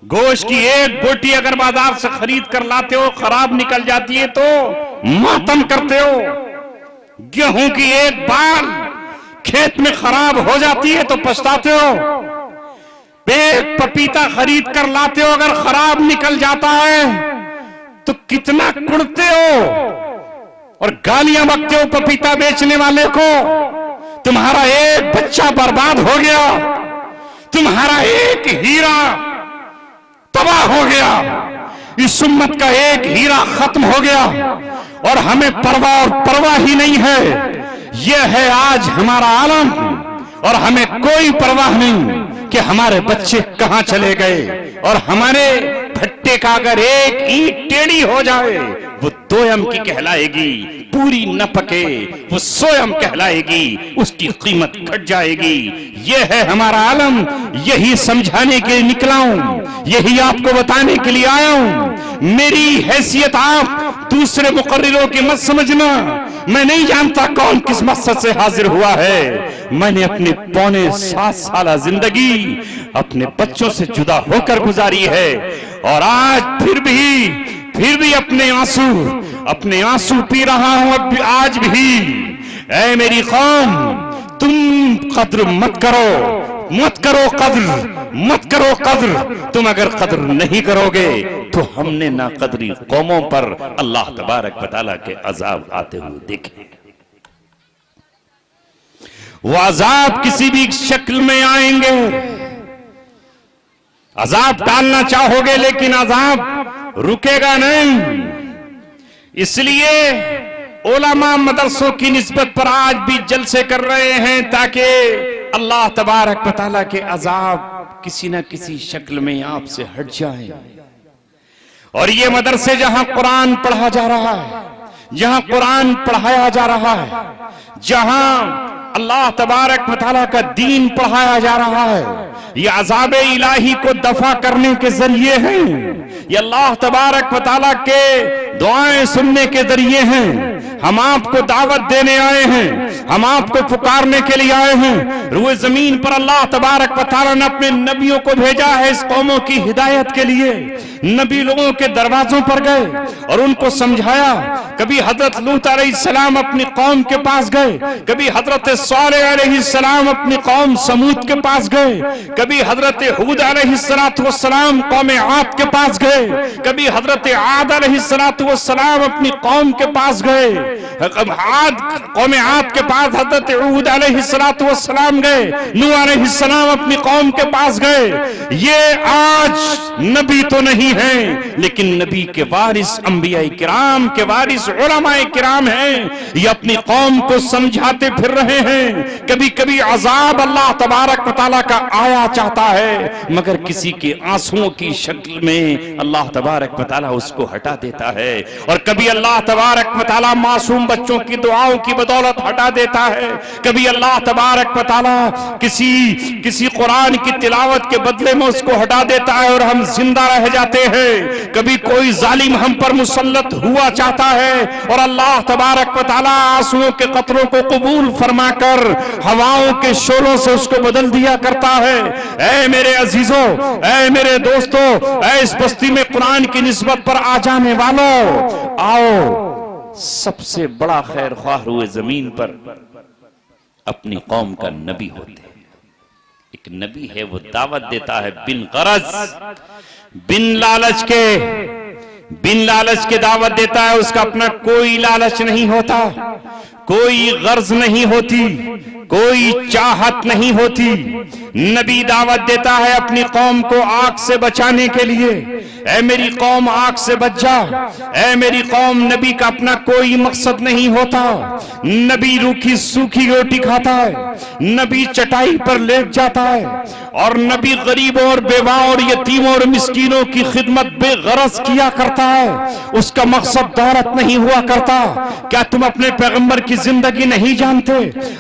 گوشت کی ایک بوٹی اگر بازار سے خرید کر لاتے ہو، خراب نکل جاتی ہے تو ماتم کرتے ہو۔ گیہوں کی ایک بال کھیت میں خراب ہو جاتی ہے تو پچھتاتے ہو۔ ایک پپیتا خرید کر لاتے ہو، اگر خراب نکل جاتا ہے تو کتنا کڑتے ہو اور گالیاں بکتے ہو پپیتا بیچنے والے کو۔ تمہارا ایک بچہ برباد ہو گیا، تمہارا ایک ہیرا تباہ ہو گیا، اس امت کا ایک ہیرا ختم ہو گیا، اور ہمیں پرواہ اور پرواہ ہی نہیں ہے۔ یہ ہے آج ہمارا عالم، اور ہمیں کوئی پرواہ نہیں کہ ہمارے بچے کہاں چلے گئے اور ہمارے بھٹے کا اگر ایک اینٹ ٹیڑھی ہو جائے وہ دویم کی کہلائے گی، پوری نہ پکے وہ سویم کہلائے گی، اس کی قیمت گھٹ جائے گی۔ یہ ہے ہمارا عالم، یہی سمجھانے کے لیے نکلا ہوں، یہی آپ کو بتانے کے لیے آیا ہوں۔ میری حیثیت آپ دوسرے مقرروں کی مت سمجھنا، میں نہیں جانتا کون کس مقصد سے حاضر ہوا ہے۔ میں نے اپنی 7.25 سالہ زندگی اپنے بچوں سے جدا ہو کر گزاری ہے، اور آج پھر بھی اپنے آنسو پی رہا ہوں آج بھی۔ اے میری قوم، تم قدر مت کرو قدر۔ تم اگر قدر نہیں کرو گے تو ہم نے ناقدری قوموں پر اللہ تبارک و تعالیٰ کے عذاب آتے ہوئے دیکھے۔ وہ عذاب کسی بھی شکل میں آئیں گے، عذاب ٹالنا چاہو گے لیکن عذاب رکے گا نہیں۔ اس لیے علماء مدرسوں کی نسبت پر آج بھی جلسے کر رہے ہیں تاکہ اللہ تبارک و تعالیٰ کے عذاب کسی نہ کسی شکل میں آپ سے ہٹ جائیں۔ اور یہ مدرسے جہاں قرآن پڑھا جا رہا ہے، جہاں قرآن پڑھایا جا رہا ہے، جہاں اللہ تبارک و تعالیٰ کا دین پڑھایا جا رہا ہے، یہ عذاب الہی کو دفع کرنے کے ذریعے ہیں، یہ اللہ تبارک و تعالیٰ کے دعائیں سننے کے ذریعے ہیں۔ ہم آپ کو دعوت دینے آئے ہیں، ہم آپ کو پکارنے کے لیے آئے ہیں۔ روئے زمین پر اللہ تبارک و تعالیٰ نے اپنے نبیوں کو بھیجا ہے اس قوموں کی ہدایت کے لیے۔ نبی لوگوں کے دروازوں پر گئے اور ان کو سمجھایا۔ کبھی حضرت لوط علیہ السلام اپنی قوم کے پاس گئے، کبھی حضرت صالح علیہ السلام اپنی قوم سمود کے پاس گئے، کبھی حضرت ہود علیہ السلام قوم عاد کے پاس گئے، کبھی حضرت عاد علیہ السلام اپنی قوم کے پاس گئے، قوم عاد کے پاس حضرت ہود علیہ السلام گئے، نوح علیہ السلام اپنی قوم کے پاس گئے۔ یہ آج نبی تو نہیں ہیں لیکن نبی کے وارث، انبیاء کرام کے وارث علماء کرام ہیں، یہ اپنی قوم کو سمجھاتے پھر رہے ہیں۔ کبھی کبھی عذاب اللہ تبارک و تعالیٰ کا آیا چاہتا ہے مگر کسی کے آنسوؤں کی شکل میں اللہ تبارک و تعالیٰ اس کو ہٹا دیتا ہے، اور کبھی اللہ تبارک و تعالیٰ معصوم بچوں کی دعاؤں کی بدولت ہٹا دیتا ہے، کبھی اللہ تبارک و تعالیٰ کسی قرآن کی تلاوت کے بدلے میں اس کو ہٹا دیتا ہے اور ہم زندہ رہ جاتے ہیں۔ کبھی کوئی ظالم ہم پر مسلط ہوا چاہتا ہے اور اللہ تبارک و تعالیٰ آنسوؤں کے قطروں کو قبول فرما کر ہواؤں کے شعلوں سے اس کو بدل دیا کرتا ہے۔ اے میرے عزیزوں، اے میرے دوستوں، اے اس بستی میں قرآن کی نسبت پر آ جانے والوں، آؤ، سب سے بڑا خیر خواہ روئے زمین پر اپنی قوم کا نبی ہوتے ہیں۔ ایک نبی ہے، وہ دعوت دیتا ہے بن غرض، بن لالچ کے دعوت دیتا ہے۔ اس کا اپنا کوئی لالچ نہیں ہوتا، کوئی غرض نہیں ہوتی، کوئی چاہت نہیں ہوتی۔ نبی دعوت دیتا ہے اپنی قوم کو آگ سے بچانے کے لیے۔ اے میری قوم آگ سے بچ جا، اے میری قوم۔ نبی کا اپنا کوئی مقصد نہیں ہوتا۔ نبی روکھی سوکھی روٹی کھاتا ہے، نبی چٹائی پر لیٹ جاتا ہے، اور نبی غریبوں اور بیواؤں اور یتیموں اور مسکینوں کی خدمت بے غرض کیا کرتا ہے۔ اس کا مقصد دولت نہیں ہوا کرتا۔ کیا تم اپنے پیغمبر کی زندگی نہیں جانتے؟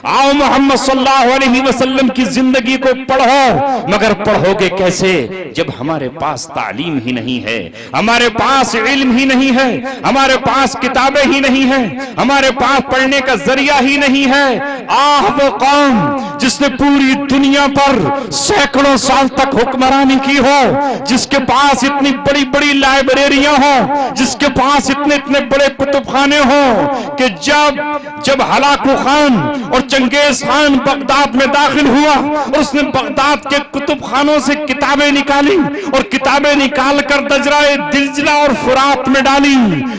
آؤ محمد صلی اللہ علیہ وسلم کی زندگی کو پڑھو، مگر پڑھو گے کیسے جب ہمارے پاس تعلیم ہی نہیں ہے، ہمارے پاس علم ہی نہیں ہے، ہمارے پاس کتابیں ہی نہیں ہیں، ہمارے پاس پڑھنے کا ذریعہ ہی نہیں ہے۔ وہ قوم جس نے پوری دنیا پر سینکڑوں سال تک حکمرانی کی ہو، جس کے پاس اتنی بڑی بڑی لائبریریاں ہوں، جس کے پاس اتنے بڑے کتب خانے ہوں، کہ جب ہلاکو خان اور چنگیز خان بغداد میں داخل ہوا اور اس نے بغداد کے کتب خانوں سے کتابیں نکالی اور کتابیں نکال کر دریائے دجلہ اور فرات میں ڈالی،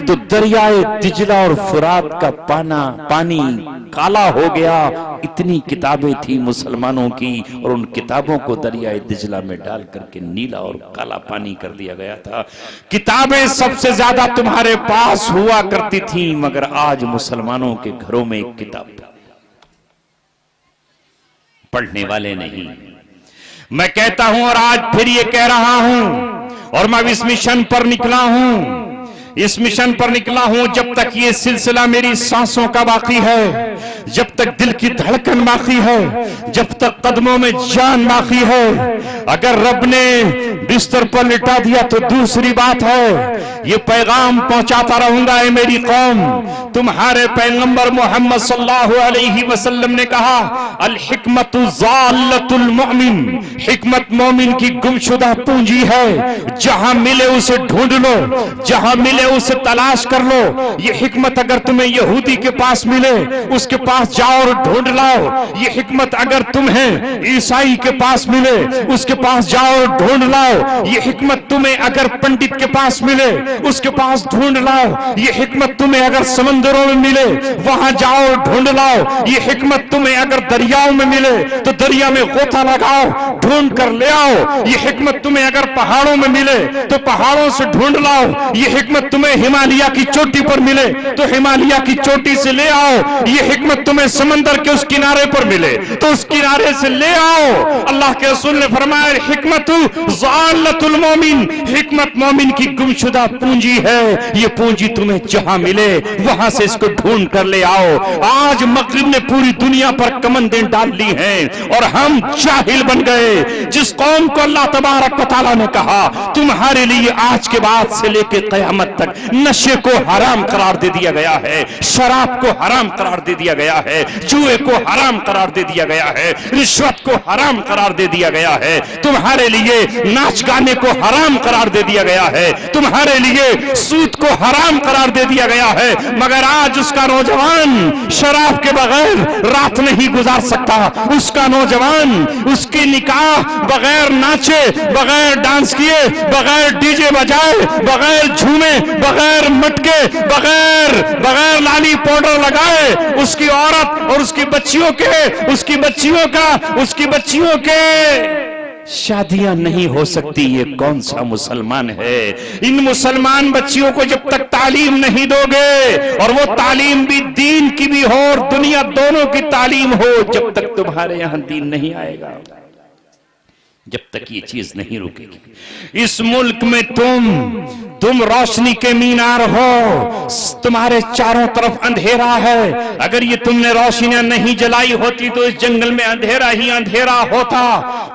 تو دریائے دجلہ اور فرات کا پانی کالا ہو گیا۔ اتنی کتابیں تھی مسلمانوں کی، اور ان کتابوں کو دریائے دجلہ میں ڈال کر کے نیلا اور کالا پانی کر دیا گیا تھا۔ کتابیں سب سے زیادہ تمہارے پاس ہوا کرتی تھیں، مگر آج مسلمانوں کے گھروں میں ایک کتاب پڑھنے والے نہیں۔ میں کہتا ہوں اور آج پھر یہ کہہ رہا ہوں، اور میں اس مشن پر نکلا ہوں، اس مشن پر نکلا ہوں جب تک یہ سلسلہ میری سانسوں کا باقی ہے، جب تک دل کی دھڑکن باقی ہے، جب تک قدموں میں جان باقی ہے۔ اگر رب نے بستر پر لٹا دیا تو دوسری بات ہے، یہ پیغام پہنچاتا رہوں گا، اے میری قوم، تمہارے پیغمبر محمد صلی اللہ علیہ وسلم نے کہا الحکمت ضالۃ المؤمن، حکمت مومن کی گمشدہ پونجی ہے، جہاں ملے اسے ڈھونڈ لو، جہاں ملے اسے تلاش کر لو۔ یہ حکمت اگر تمہیں یہودی کے پاس ملے اس کے پاس جاؤ اور ڈھونڈ لاؤ، یہ حکمت اگر تمہیں عیسائی کے پاس ملے اس کے پاس جاؤ اور ڈھونڈ لاؤ، یہ حکمت تمہیں اگر پنڈت کے پاس ملے اس کے پاس ڈھونڈ لاؤ، یہ حکمت تمہیں اگر سمندروں میں ملے وہاں جاؤ اور ڈھونڈ لاؤ، یہ حکمت تمہیں اگر دریاؤں میں ملے تو دریا میں غوطہ لگاؤ، ڈھونڈ کر لے آؤ، یہ حکمت تمہیں اگر پہاڑوں میں ملے تو پہاڑوں سے ڈھونڈ لاؤ، یہ حکمت تمہیں ہمالیہ کی چوٹی پر ملے تو ہمالیہ کی چوٹی سے لے آؤ، یہ حکمت تمہیں سمندر کے اس کنارے پر ملے تو اس کنارے سے لے آؤ۔ اللہ کے رسول نے فرمایا حکمت ضالۃ المومن، حکمت مومن کی گمشدہ پونجی ہے، یہ پونجی تمہیں جہاں ملے وہاں سے اس کو ڈھونڈ کر لے آؤ۔ آج مغرب نے پوری دنیا پر کمندیں ڈال لی ہیں اور ہم جاہل بن گئے۔ جس قوم کو اللہ تبارک و تعالیٰ نے کہا تمہارے لیے آج کے بعد سے لے کے قیامت تک نشے کو حرام قرار دے دیا گیا ہے، شراب کو حرام قرار دے دیا گیا ہے، جوئے کو حرام قرار دے دیا گیا ہے، رشوت کو حرام قرار دے دیا گیا ہے، تمہارے لیے ناچ گانے کو حرام قرار دے دیا گیا ہے، تمہارے لیے سود کو حرام قرار دے دیا گیا ہے، مگر آج اس کا نوجوان شراب کے بغیر رات نہیں گزار سکتا، اس کا نوجوان اس کی نکاح بغیر ناچے، بغیر ڈانس کیے، بغیر ڈی جے بجائے، بغیر جھومے، بغیر مٹکے، بغیر لالی پاؤڈر لگائے، اس کی عورت اور اس کی بچیوں کے شادیاں نہیں ہو سکتی۔ یہ کون سا مسلمان ہے؟ ان مسلمان بچیوں کو جب تک تعلیم نہیں دو گے اور وہ تعلیم بھی دین کی بھی ہو اور دنیا دونوں کی تعلیم ہو، جب تک تمہارے یہاں دین نہیں آئے گا، جب تک یہ چیز نہیں رکے گی۔ اس ملک میں تم روشنی کے مینار ہو، تمہارے چاروں طرف اندھیرا ہے، اگر یہ تم نے روشنیاں نہیں جلائی ہوتی تو اس جنگل میں اندھیرا ہی اندھیرا ہوتا۔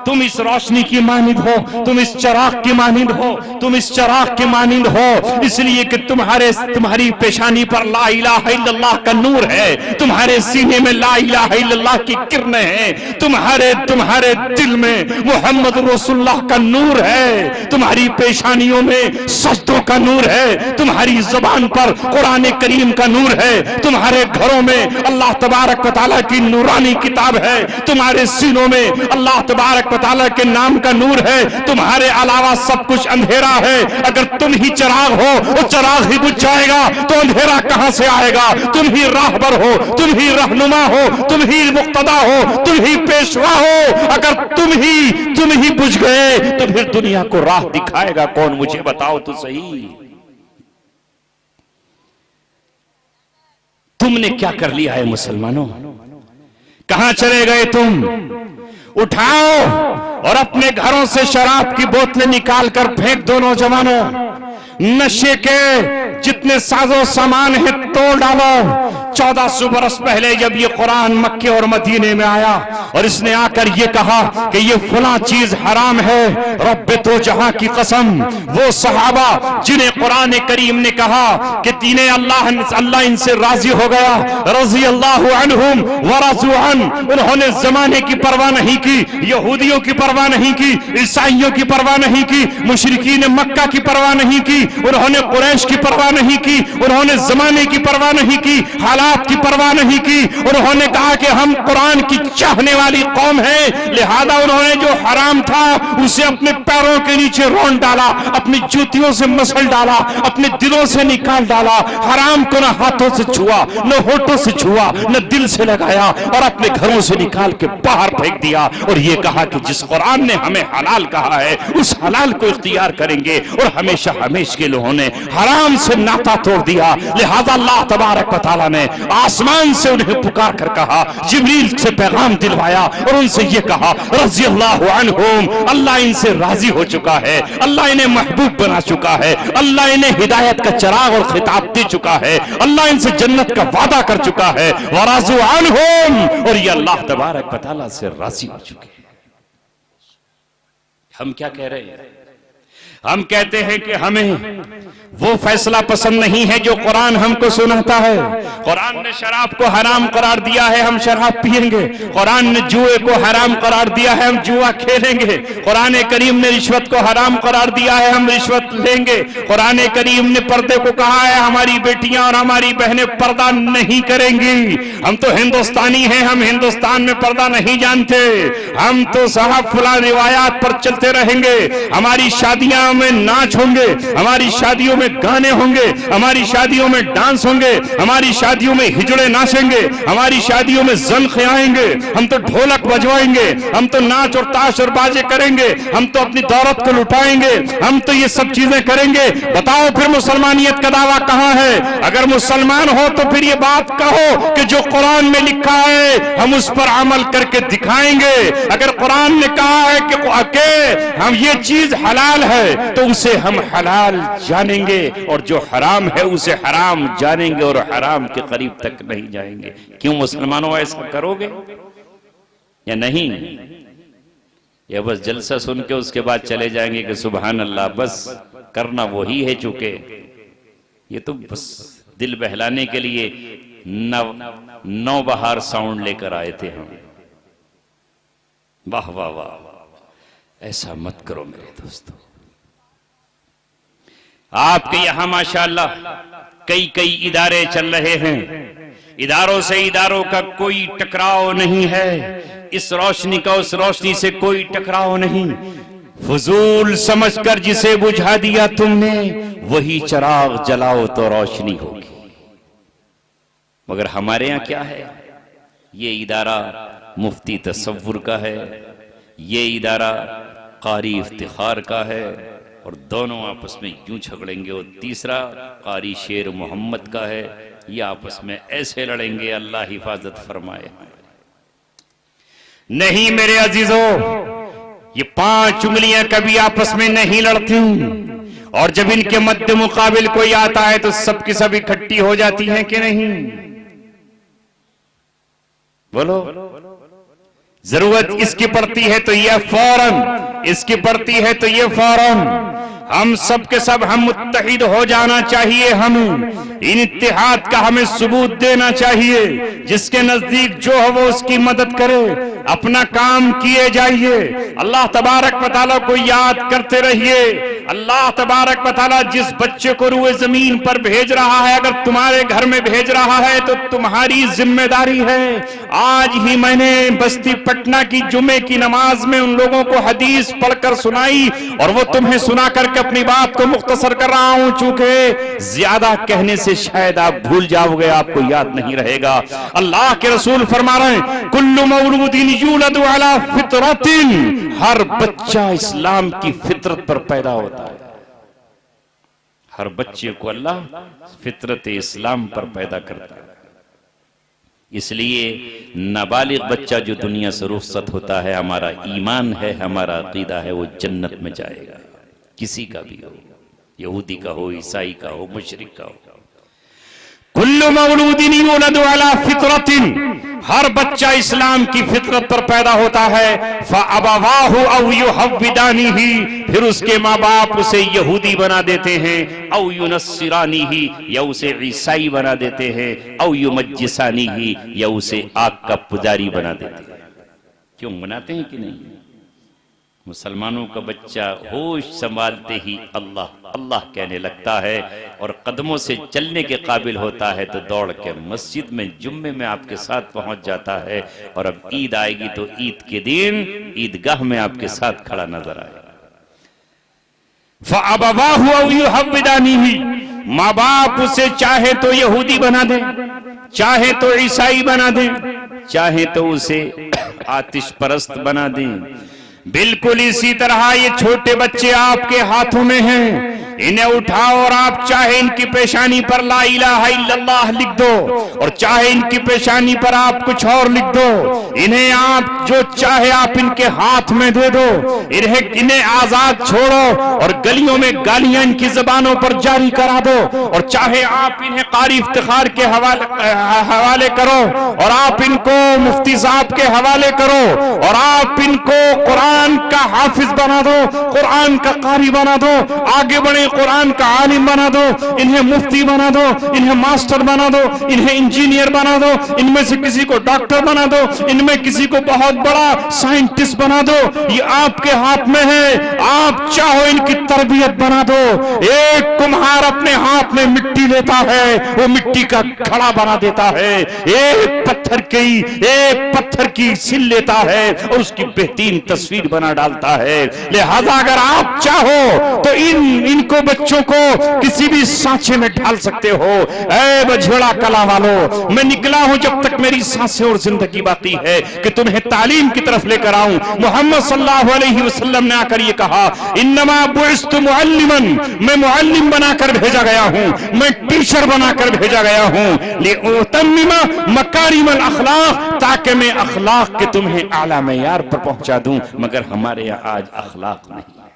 تم اس روشنی کی مانند ہو، تم اس چراغ کی مانند ہو، تم اس چراغ کی مانند ہو، اس لیے کہ تمہاری پیشانی پر لا الہ الا اللہ کا نور ہے، تمہارے سینے میں لا الہ الا اللہ کی کرنیں ہیں، تمہارے دل میں محمد رسول اللہ کا نور ہے، تمہاری پیشانیوں میں سجدوں کا نور ہے، تمہاری زبان پر قرآن کریم کا نور ہے، تمہارے گھروں میں اللہ تبارک و تعالیٰ کی نورانی کتاب ہے، تمہارے سینوں میں اللہ تبارک و تعالیٰ کے نام کا نور ہے، تمہارے علاوہ سب کچھ اندھیرا ہے۔ اگر تم ہی چراغ ہو وہ چراغ ہی بجھ جائے گا تو اندھیرا کہاں سے آئے گا؟ تم ہی راہبر ہو، تم ہی رہنما ہو، تم ہی مقتدا ہو، تم ہی پیشوا ہو، اگر تم ہی بجھ گئے تو پھر دنیا کو راہ دکھائے گا کون؟ مجھے بتاؤ تو صحیح، تم نے کیا کر لیا ہے مسلمانوں؟ کہاں چلے گئے تم؟ اٹھاؤ اور اپنے گھروں سے شراب کی بوتلیں نکال کر پھینک دو نوجوانوں، نشے کے جتنے ساز و سامان ہیں توڑ ڈالو۔ 1400 برس پہلے جب یہ قرآن مکے اور مدینے میں آیا اور اس نے آ کر یہ کہا کہ یہ فلاں چیز حرام ہے، رب تو جہاں کی قسم، وہ صحابہ جنہیں قرآن کریم نے کہا کہ دین اللہ ان سے راضی ہو گیا، رضی اللہ عنہم ورضوا عنہ، انہوں نے زمانے کی پرواہ نہیں کی، یہودیوں کی پرواہ نہیں کی، عیسائیوں کی پرواہ نہیں کی، مشرکین مکہ کی پرواہ نہیں کی، انہوں نے قریش کی پرواہ نہیں کی، انہوں نے زمانے کی پرواہ نہیں کی، حالات کی پرواہ نہیں کی، انہوں نے کہا کہ ہم قرآن کی چاہنے والی قوم ہیں، لہذا انہوں نے جو حرام تھا اسے اپنے پیروں کے نیچے رون ڈالا، اپنی جوتیوں سے مسل ڈالا، اپنے دلوں سے نکال ڈالا، حرام کو نہ ہاتھوں سے چھوا، نہ ہونٹوں سے چھوا، نہ دل سے لگایا، اور اپنے گھروں سے نکال کے باہر پھینک دیا، اور یہ کہا کہ جس قرآن نے ہمیں حلال کہا ہے اس حلال کو اختیار کریں گے، اور ہمیشہ ہمیشہ کے لوگوں نے حرام سے ناتا توڑ دیا۔ لہذا اللہ اللہ تبارک و تعالیٰ نے آسمان سے انہیں پکار کر کہا، جبریل سے پیغام دلوایا اور ان سے یہ کہا رضی اللہ عنہم، اللہ ان سے راضی ہو چکا ہے، اللہ انہیں محبوب بنا چکا ہے، اللہ انہیں ہدایت کا چراغ اور خطاب دے چکا ہے، اللہ ان سے جنت کا وعدہ کر چکا ہے، ورضوا عنہم، اور یہ اللہ تبارک و تعالیٰ سے راضی ہو چکے ہیں۔ ہم کیا کہہ رہے ہیں؟ ہم کہتے ہیں کہ ہمیں وہ فیصلہ پسند نہیں ہے جو قرآن ہم کو سناتا ہے۔ قرآن نے شراب کو حرام قرار دیا ہے، ہم شراب پیئیں گے۔ قرآن نے جوئے کو حرام قرار دیا ہے، ہم جوا کھیلیں گے۔ قرآن کریم نے رشوت کو حرام قرار دیا ہے، ہم رشوت لیں گے۔ قرآن کریم نے پردے کو کہا ہے، ہماری بیٹیاں اور ہماری بہنیں پردہ نہیں کریں گی۔ ہم تو ہندوستانی ہیں، ہم ہندوستان میں پردہ نہیں جانتے، ہم تو صاحب فلاں روایات پر چلتے رہیں گے۔ ہماری شادیاں میں ناچ ہوں گے، ہماری شادیوں میں گانے ہوں گے، ہماری شادیوں میں ڈانس ہوں گے، ہماری شادیوں میں ہجڑے ناچیں گے، ہماری شادیوں میں زنخیں آئیں گے، ہم تو ڈھولک بجوائیں گے، ہم تو ناچ اور تاش اور بازے کریں گے، ہم تو اپنی دولت کو لٹائیں گے، ہم تو یہ سب چیزیں کریں گے۔ بتاؤ پھر مسلمانیت کا دعویٰ کہاں ہے؟ اگر مسلمان ہو تو پھر یہ بات کہو کہ جو قرآن میں لکھا ہے ہم اس پر عمل کر کے دکھائیں گے۔ اگر قرآن نے کہا ہے کہ ہم یہ چیز حلال ہے تو اسے ہم حلال جانیں گے، اور جو حرام ہے اسے حرام جانیں گے اور حرام کے قریب تک نہیں جائیں گے۔ کیوں مسلمانوں ایسا کرو گے یا نہیں؟ یا بس جلسہ سن کے اس کے بعد چلے جائیں گے کہ سبحان اللہ، بس کرنا وہی ہے، چونکہ یہ تو بس دل بہلانے کے لیے نو بہار ساؤنڈ لے کر آئے تھے ہم۔ واہ واہ واہ، ایسا مت کرو میرے دوستو۔ آپ کے یہاں ماشاءاللہ کئی ادارے چل رہے ہیں، اداروں سے اداروں کا کوئی ٹکراؤ نہیں ہے، اس روشنی کا اس روشنی سے کوئی ٹکراؤ نہیں۔ فضول سمجھ کر جسے بجھا دیا تم نے، وہی چراغ جلاؤ تو روشنی ہوگی۔ مگر ہمارے یہاں کیا ہے؟ یہ ادارہ مفتی تصور کا ہے، یہ ادارہ قاری افتخار کا ہے، اور دونوں آپس میں یوں جھگڑیں گے، اور تیسرا قاری شیر محمد کا ہے، یہ آپس میں ایسے لڑیں گے، اللہ حفاظت فرمائے۔ نہیں میرے عزیزوں، یہ 5 انگلیاں کبھی آپس میں نہیں لڑتی، اور جب ان کے مد مقابل کوئی آتا ہے تو سب کی سب اکٹھی ہو جاتی ہیں کہ نہیں؟ بولو، ضرورت اس کی پڑتی ہے تو یہ فوراً، اس کی پڑتی ہے تو یہ فوراً، ہم سب کے سب ہم متحد ہو جانا چاہیے۔ ہم ان اتحاد کا ہمیں ثبوت دینا چاہیے۔ جس کے نزدیک جو ہو وہ اس کی مدد کرے، اپنا کام کیے جائیے، اللہ تبارک و تعالیٰ کو یاد کرتے رہیے۔ اللہ تبارک و تعالیٰ جس بچے کو روئے زمین پر بھیج رہا ہے، اگر تمہارے گھر میں بھیج رہا ہے تو تمہاری ذمہ داری ہے۔ آج ہی میں نے بستی پٹنہ کی جمعے کی نماز میں ان لوگوں کو حدیث پڑھ کر سنائی، اور وہ تمہیں سنا کر کے اپنی بات کو مختصر کر رہا ہوں، چونکہ زیادہ کہنے سے شاید آپ بھول جاؤ گے، آپ کو یاد نہیں رہے گا۔ اللہ کے رسول فرما رہے ہیں کل مولود یولد علی فطرۃ، ہر بچہ اسلام کی فطرت پر پیدا ہوتا ہے۔ ہر بچے کو اللہ فطرت اسلام پر پیدا کرتا ہے۔ اس لیے نابالغ بچہ جو دنیا سے رخصت ہوتا ہے، ہمارا ایمان ہے، ہمارا عقیدہ ہے، وہ جنت میں جائے گا، کسی کا بھی ہو، یہودی کا ہو، عیسائی کا ہو، مشرک کا ہو۔ کل مولود یولد علی فطرۃ، ہر بچہ اسلام کی فطرت پر پیدا ہوتا ہے۔ فَأَبَوَاهُ أَوْ يُحَوِّدَانِهِ، پھر اس کے ماں باپ اسے یہودی بنا دیتے ہیں، او يُنَصِّرَانِهِ، یا اسے عیسائی بنا دیتے ہیں، او يُمَجِّسَانِهِ، یا اسے آگ کا پجاری بنا دیتے ہیں۔ کیوں بناتے ہیں کہ نہیں؟ مسلمانوں کا بچہ ہوش سنبھالتے ہی اللہ اللہ کہنے لگتا ہے، اور قدموں سے چلنے کے قابل ہوتا ہے تو دوڑ کے مسجد میں جمعے میں آپ کے ساتھ پہنچ جاتا ہے، اور اب عید آئے گی تو عید کے دن عیدگاہ میں آپ کے ساتھ کھڑا نظر آئے گا۔ فَأَبَوَاهُ أَوْ يُحَوِّدَانِهِ، ماں باپ اسے چاہے تو یہودی بنا دیں، چاہے تو عیسائی بنا دیں، چاہے تو اسے آتش پرست بنا دیں۔ بالکل اسی طرح یہ چھوٹے بچے آپ کے ہاتھوں میں ہیں۔ انہیں اٹھاؤ اور آپ چاہے ان کی پیشانی پر لا الہ الا اللہ لکھ دو اور چاہے ان کی پیشانی پر آپ کچھ اور لکھ دو، انہیں آپ جو چاہے آپ ان کے ہاتھ میں دے دو، انہیں آزاد چھوڑو اور گلیوں میں گالیاں ان کی زبانوں پر جاری کرا دو، اور چاہے آپ انہیں قاری افتخار کے حوالے کرو اور آپ ان کو مفتی صاحب کے حوالے کرو اور آپ ان کو قرآن کا حافظ بنا دو، قرآن کا قاری بنا دو، آگے بڑھیں قرآن کا عالم بنا دو، انہیں مفتی بنا دو، انہیں ماسٹر بنا دو، انہیں انجینئر بنا دو، ان میں سے کسی کو ڈاکٹر بنا دو، ان میں کسی کو بہت بڑا سائنٹسٹ بنا دو، یہ آپ کے ہاتھ میں ہے، آپ چاہو ان کی تربیت بنا دو۔ ایک کمہار اپنے ہاتھ میں مٹی لیتا ہے، وہ مٹی کا گھڑا بنا دیتا ہے، ایک پتھر کی سل لیتا ہے اور اس کی بہترین تصویر بنا ڈالتا ہے۔ لہذا اگر آپ چاہو تو ان کو بچوں کو کسی بھی سانچے میں ڈھال سکتے ہو۔ اے بجھڑا کلا والو، میں نکلا ہوں جب تک میری سانسیں اور زندگی باقی ہے کہ تمہیں تعلیم کی طرف لے کر آؤں۔ محمد صلی اللہ علیہ وسلم نے آ کر یہ کہا، انما بعثت معلما، میں معلم بنا کر بھیجا گیا ہوں، میں ٹیچر بنا کر بھیجا گیا ہوں، لِأُتَمِّمَ مکارم الاخلاق، تاکہ میں اخلاق کے تمہیں اعلیٰ معیار پر پہنچا دوں۔ مگر ہمارے یہاں آج اخلاق نہیں ہے۔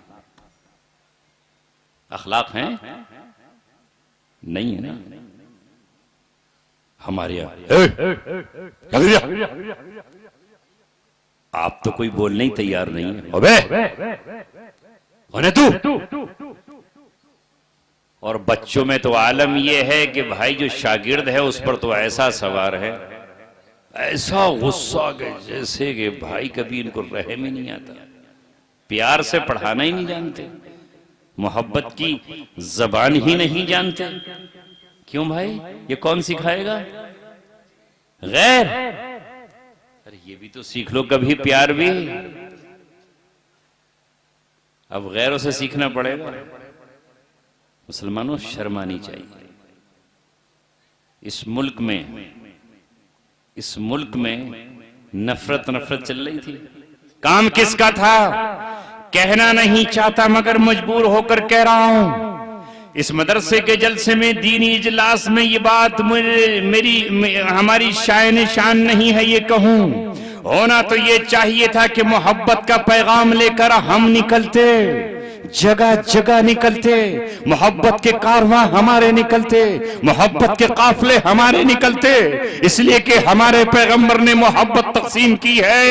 اخلاق ہیں؟ نہیں ہے نا ہمارے یہاں۔ آپ تو کوئی بولنے ہی تیار نہیں ہے، ابے تو۔ اور بچوں میں تو عالم یہ ہے کہ بھائی جو شاگرد ہے اس پر تو ایسا سوار ہے، ایسا غصہ کہ جیسے کہ بھائی کبھی ان کو رحم ہی نہیں آتا، پیار سے پڑھانا ہی نہیں جانتے، محبت کی زبان ہی نہیں جانتے۔ کیوں بھائی؟ یہ کون سکھائے گا؟ غیر۔ ارے یہ بھی تو سیکھ لو کبھی، پیار بھی۔ اب غیروں سے سیکھنا پڑے گا۔ مسلمانوں شرم آنی چاہیے۔ اس ملک میں نفرت چل رہی تھی۔ کام کس کا تھا؟ کہنا نہیں چاہتا مگر مجبور ہو کر کہہ رہا ہوں۔ اس مدرسے کے جلسے میں، دینی اجلاس میں یہ بات ہماری شان نہیں ہے یہ کہوں۔ ہونا تو یہ چاہیے تھا کہ محبت کا پیغام لے کر ہم نکلتے، جگہ جگہ نکلتے، محبت کے کارواں ہمارے نکلتے، محبت کے قافلے ہمارے نکلتے، اس لیے کہ ہمارے پیغمبر نے محبت تقسیم کی ہے۔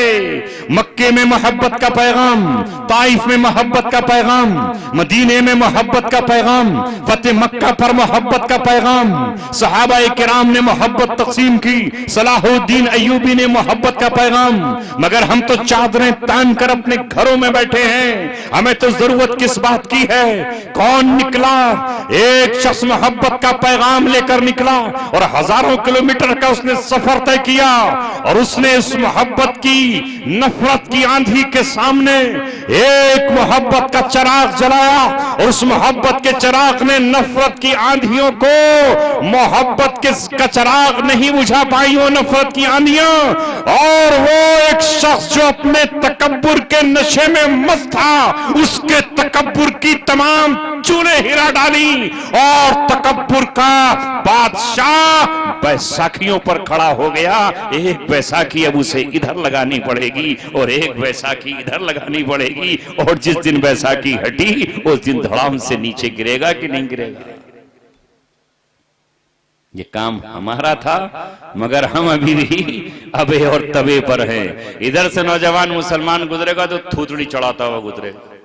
مکے میں محبت کا پیغام، طائف میں محبت کا پیغام، مدینے میں محبت کا پیغام، فتح مکہ پر محبت کا پیغام، صحابہ کرام نے محبت تقسیم کی، صلاح الدین ایوبی نے محبت کا پیغام۔ مگر ہم تو چادریں تان کر اپنے گھروں میں بیٹھے ہیں، ہمیں تو ضرورت کس بات کی ہے؟ کون نکلا؟ ایک شخص محبت کا پیغام لے کر نکلا اور ہزاروں کلومیٹر کا اس نے سفر طے کیا، اور اس نے اس محبت کی نفرت کی آندھی کے سامنے ایک محبت کا چراغ جلایا، اور اس محبت کے چراغ نے نفرت کی آندھیوں کو، محبت کا چراغ نہیں بجھا پائی وہ نفرت کی آندھیاں۔ اور وہ ایک شخص جو اپنے تکبر کے نشے میں مست تھا، اس کے تکبر کی تمام چولے ہلا ڈالی، اور تکبر کا بادشاہ بیساکھیوں پر کھڑا ہو گیا۔ ایک بیساکھی اب اسے ادھر لگانی پڑے گی اور ایک بیساکھی ادھر لگانی پڑے گی، اور جس دن بیساکھی ہٹی اس دن دھڑام سے نیچے گرے گا کہ نہیں گرے گا۔ یہ کام ہمارا تھا، مگر ہم ابھی بھی ابے اور تبے پر ہیں۔ ادھر سے نوجوان مسلمان گزرے گا تو تھوتڑی چڑھاتا ہوا گزرے گا،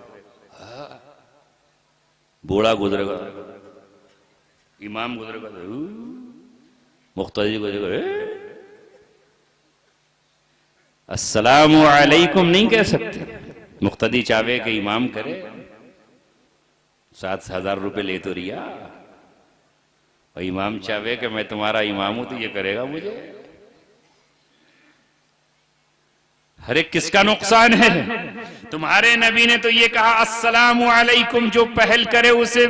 بوڑھا گزرے گا، امام گزرے گا، مقتدی گزرے گا، السلام علیکم نہیں کہہ سکتے۔ مقتدی چاہے کہ امام کرے، 7,000 روپے لے تو ریا، اور امام چاہے کہ میں تمہارا امام ہوں تو یہ کرے گا مجھے۔ ہر ایک کس کا نقصان ہے؟ تمہارے نبی نے تو یہ کہا السلام علیکم، جو پہل کرے اسے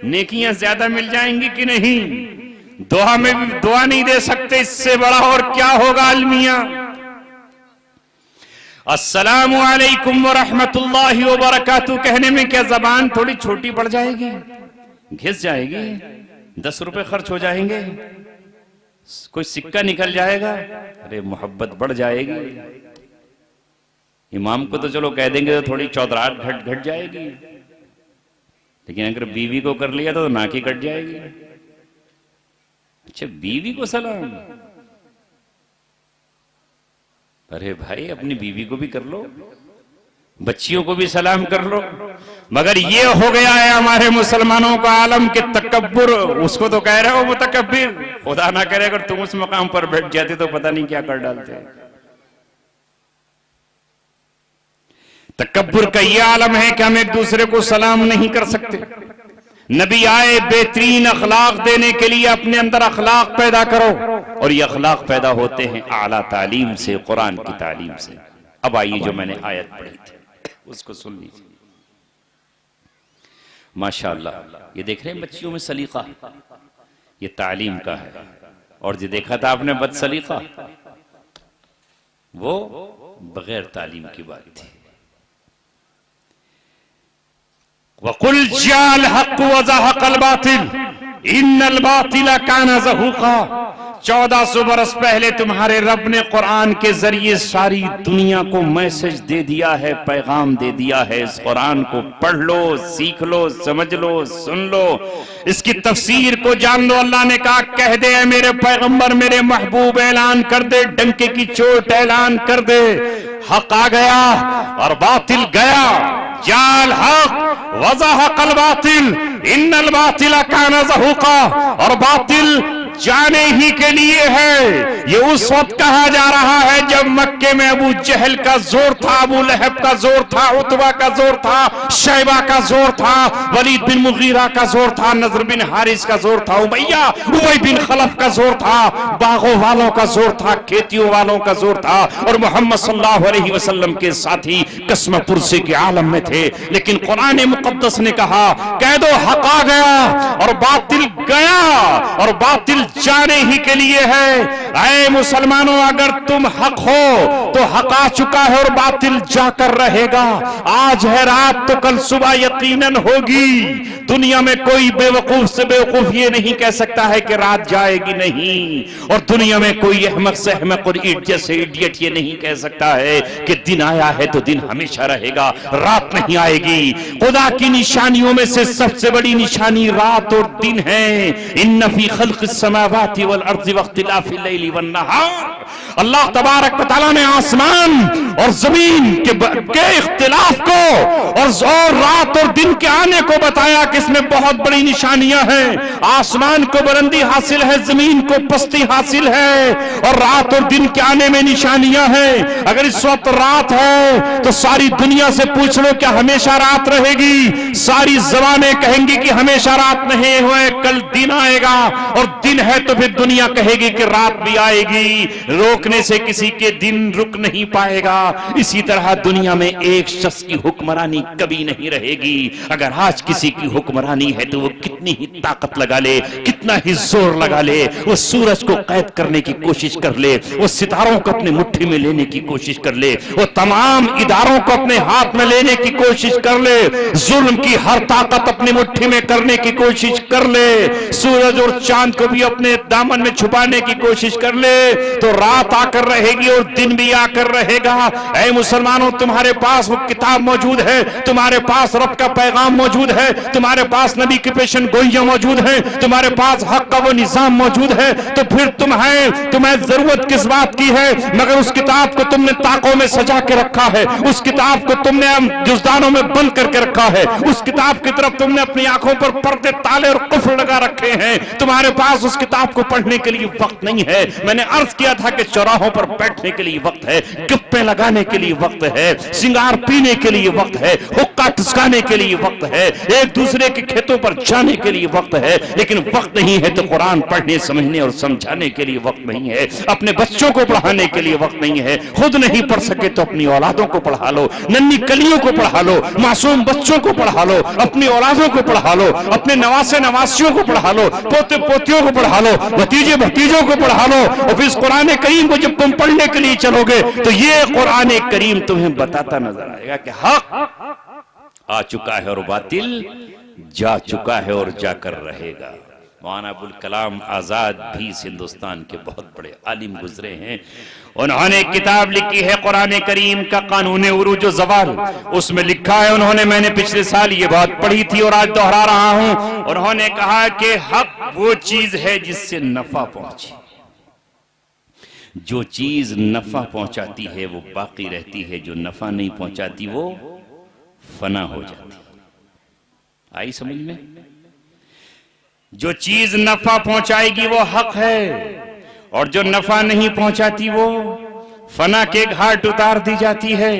نیکیاں زیادہ مل جائیں گی کہ نہیں؟ دعا میں بھی دعا نہیں دے سکتے، اس سے بڑا اور کیا ہوگا المیہ؟ السلام علیکم ورحمت اللہ وبرکاتہ کہنے میں کیا زبان تھوڑی چھوٹی پڑ جائے گی؟ گھس جائے گی، 10 روپے خرچ ہو جائیں گے، کوئی سکہ نکل جائے گا، ارے محبت بڑھ جائے گی۔ امام کو تو چلو کہہ دیں گے تو تھوڑی چودراہٹ گھٹ جائے گی، لیکن اگر بیوی کو کر لیا تو ناکی کٹ جائے گی۔ اچھا بیوی کو سلام، ارے بھائی اپنی بیوی کو بھی کر لو، بچیوں کو بھی سلام کر لو۔ مگر یہ ہو گیا ہے ہمارے مسلمانوں کا عالم کہ تکبر، اس کو تو کہہ رہے ہو متکبر، خدا نہ کرے اگر تم اس مقام پر بیٹھ جاتے تو پتہ نہیں کیا کر ڈالتے۔ تکبر کا یہ عالم ہے کہ ہم ایک دوسرے کو سلام نہیں کر سکتے۔ نبی آئے بہترین اخلاق دینے کے لیے، اپنے اندر اخلاق پیدا کرو، اور یہ اخلاق پیدا ہوتے ہیں اعلیٰ تعلیم سے، قرآن کی تعلیم سے۔ اب آئیے جو میں نے آیت پڑھی تھی اس کو سن لیجیے۔ ماشاءاللہ یہ دیکھ رہے ہیں بچیوں میں سلیقہ، یہ تعلیم کا ہے، اور جو دیکھا تھا آپ نے بد سلیقہ، وہ بغیر تعلیم کی بات تھی۔ وَقُلْ جَاءَ الْحَقُّ وَزَهَقَ الْبَاطِلُ إِنَّ الْبَاطِلَ كَانَ زَهُوقًا۔ 1400 برس پہلے تمہارے رب نے قرآن کے ذریعے ساری دنیا کو میسج دے دیا ہے، پیغام دے دیا ہے۔ اس قرآن کو پڑھ لو، سیکھ لو، سمجھ لو، سن لو، اس کی تفسیر کو جان لو۔ اللہ نے کہا کہہ دے اے میرے پیغمبر، میرے محبوب، اعلان کر دے، ڈنکے کی چوٹ اعلان کر دے، حق آ گیا اور باطل گیا۔ جاء الحق وزهق الباطل ان الباطل كان زهوقا، اور باطل جانے ہی کے لیے ہے۔ یہ اس وقت کہا جا رہا ہے جب مکے میں ابو جہل کا زور تھا، ابو لہب کا زور تھا، عتبہ کا زور تھا، شیبہ کا زور تھا، ولید بن مغیرہ کا زور تھا، نضر بن حارث کا زور تھا، ابی بن خلف کا زور تھا، باغوں والوں کا زور تھا، کھیتیوں والوں کا زور تھا، اور محمد صلی اللہ علیہ وسلم کے ساتھی قسم پرسی کے عالم میں تھے۔ لیکن قرآن مقدس نے کہا کہہ دو حق آ گیا اور باطل گیا، اور باطل جانے ہی کے لیے ہے۔ اے مسلمانوں، اگر تم حق ہو تو حق آ چکا ہے اور باطل جا کر رہے گا۔ آج ہے رات تو کل صبح یقیناً ہوگی۔ دنیا میں کوئی بے وقوف سے بے وقوف یہ نہیں کہہ سکتا ہے کہ رات جائے گی نہیں، اور دنیا میں کوئی احمق سے احمق اور ایڈیٹ سے ایڈیٹ یہ نہیں کہہ سکتا ہے کہ دن آیا ہے تو دن ہمیشہ رہے گا، رات نہیں آئے گی۔ خدا کی نشانیوں میں سے سب سے بڑی نشانی رات اور دن ہے۔ ان فی خلق السماوات والارض واختلاف اللیل والنہار، اللہ تبارک و تعالیٰ نے آسمان اور زمین کے اختلاف کو اور رات اور دن کے آنے کو بتایا کہ اس میں بہت بڑی نشانیاں ہیں۔ آسمان کو بلندی حاصل ہے، زمین کو پستی حاصل ہے، اور رات اور دن کے آنے میں نشانیاں ہیں۔ اگر اس وقت رات ہے تو ساری دنیا سے پوچھ لو کیا ہمیشہ رات رہے گی؟ ساری زبانیں کہیں گی کہ ہمیشہ رات نہیں ہوئے، کل دن آئے گا، اور دن ہے تو پھر دنیا کہے گی کہ رات بھی آئے گی۔ روکنے سے کسی کے دن رک نہیں پائے گا۔ اسی طرح دنیا میں ایک شخص کی حکمرانی کبھی نہیں رہے گی۔ اگر آج کسی کی حکمرانی ہے تو وہ کتنی ہی طاقت لگا لے، کتنا ہی زور لگا لے، وہ سورج کو قید کرنے کی کوشش کر لے، وہ ستاروں کو اپنے مٹھی میں لینے کی کوشش کر لے، وہ تمام اداروں کو اپنے ہاتھ میں لینے کی کوشش کر لے، ظلم کی ہر طاقت اپنی مٹھی میں کرنے کی کوشش کر لے، سورج اور چاند کو بھی اپنے دامن میں چھپانے کی کوشش کر لے، تو رات آ کر رہے گی اور دن بھی آ کر رہے گا۔ اے مسلمانوں، تمہارے پاس وہ کتاب موجود ہے، تمہارے پاس رب کا پیغام موجود ہے، تمہارے پاس نبی کی پیشن گوئیاں موجود ہیں، تمہارے پاس حق کا وہ نظام موجود ہے، تو پھر تمہیں ضرورت کس بات کی ہے؟ مگر اس کتاب کو تم نے طاقوں میں سجا کے رکھا ہے، اس کتاب کو تم نے جزدانوں میں بند کر کے رکھا ہے، اس کتاب کی طرف تم نے اپنی آنکھوں پر پردے تالے اور قفل لگا رکھے ہیں۔ تمہارے پاس اس کتاب کو پڑھنے کے لیے وقت نہیں ہے۔ میں نے عرض کیا تھا کہ چوراہوں پر بیٹھنے کے لیے وقت ہے، گپے لگانے کے لیے وقت ہے، سنگار پینے کے لیے وقت ہے، حقہ ٹسکانے کے لیے وقت ہے، ایک دوسرے کے کھیتوں پر جانے کے لیے وقت ہے، لیکن وقت نہیں ہے تو قرآن پڑھنے، سمجھنے اور سمجھانے کے لیے وقت نہیں ہے، اپنے بچوں کو پڑھانے کے لیے وقت نہیں ہے، خود نہیں پڑھ سکے تو اپنی اولادوں کو پڑھا لو، ننھی کلیوں کو پڑھا لو، معصوم بچوں کو پڑھا لو، اپنی اولادوں کو پڑھا لو، اپنے نواسے نواسیوں کو پڑھا لو، پوتے پوتیوں کو پڑھا لو، بھتیجے بھتیجوں کو پڑھا لو، اور پھر اس قرآن کریم کو جب تم پڑھنے کے لیے چلو گے تو یہ قرآن کریم تمہیں بتاتا نظر آئے گا کہ حق آ چکا ہے اور باطل جا چکا ہے اور جا کر رہے گا۔ مولانا ابوالکلام آزاد بھی اس ہندوستان کے بہت بڑے عالم گزرے ہیں، انہوں نے کتاب لکھی ہے قرآن کریم کا قانون عروج و زوال، اس میں لکھا ہے، انہوں نے، میں نے پچھلے سال یہ بات پڑھی تھی اور آج دہرا رہا ہوں، انہوں نے کہا کہ حق وہ چیز ہے جس سے نفع پہنچے، جو چیز نفع پہنچاتی ہے وہ باقی رہتی ہے، جو نفع نہیں پہنچاتی وہ فنا ہو جاتی ہے۔ آئی سمجھ میں؟ جو چیز نفع پہنچائے گی وہ حق ہے، اور جو نفع نہیں پہنچاتی وہ فنا کے گھاٹ اتار دی جاتی ہے۔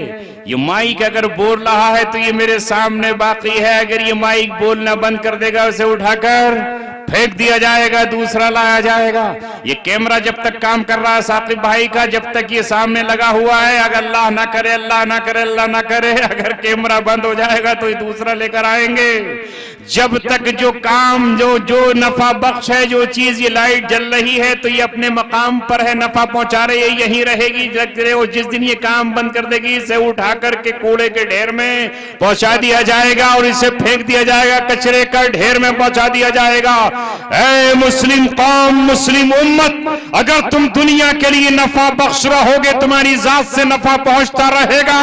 یہ مائک اگر بول رہا ہے تو یہ میرے سامنے باقی ہے، اگر یہ مائک بولنا بند کر دے گا اسے اٹھا کر پھینک دیا جائے گا، دوسرا لایا جائے گا۔ یہ کیمرہ جب تک کام کر رہا ہے ثاقب بھائی کا، جب تک یہ سامنے لگا ہوا ہے، اگر اللہ نہ کرے، اللہ نہ کرے، اللہ نہ کرے، اگر کیمرہ بند ہو جائے گا تو یہ دوسرا لے کر آئیں گے۔ جب تک جو کام جو نفع بخش ہے، جو چیز یہ لائٹ جل رہی ہے تو یہ اپنے مقام پر ہے، نفع پہنچا رہی ہے، یہی رہے گی۔ جس دن یہ کام بند کر دے گی اسے اٹھا کر کے کوڑے کے ڈھیر میں پہنچا دیا جائے گا اور اسے پھینک دیا جائے گا، کچرے کا ڈھیر میں پہنچا دیا جائے گا۔ اے مسلم قوم، مسلم امت، اگر تم دنیا کے لیے نفع بخش رہو گے، تمہاری ذات سے نفع پہنچتا رہے گا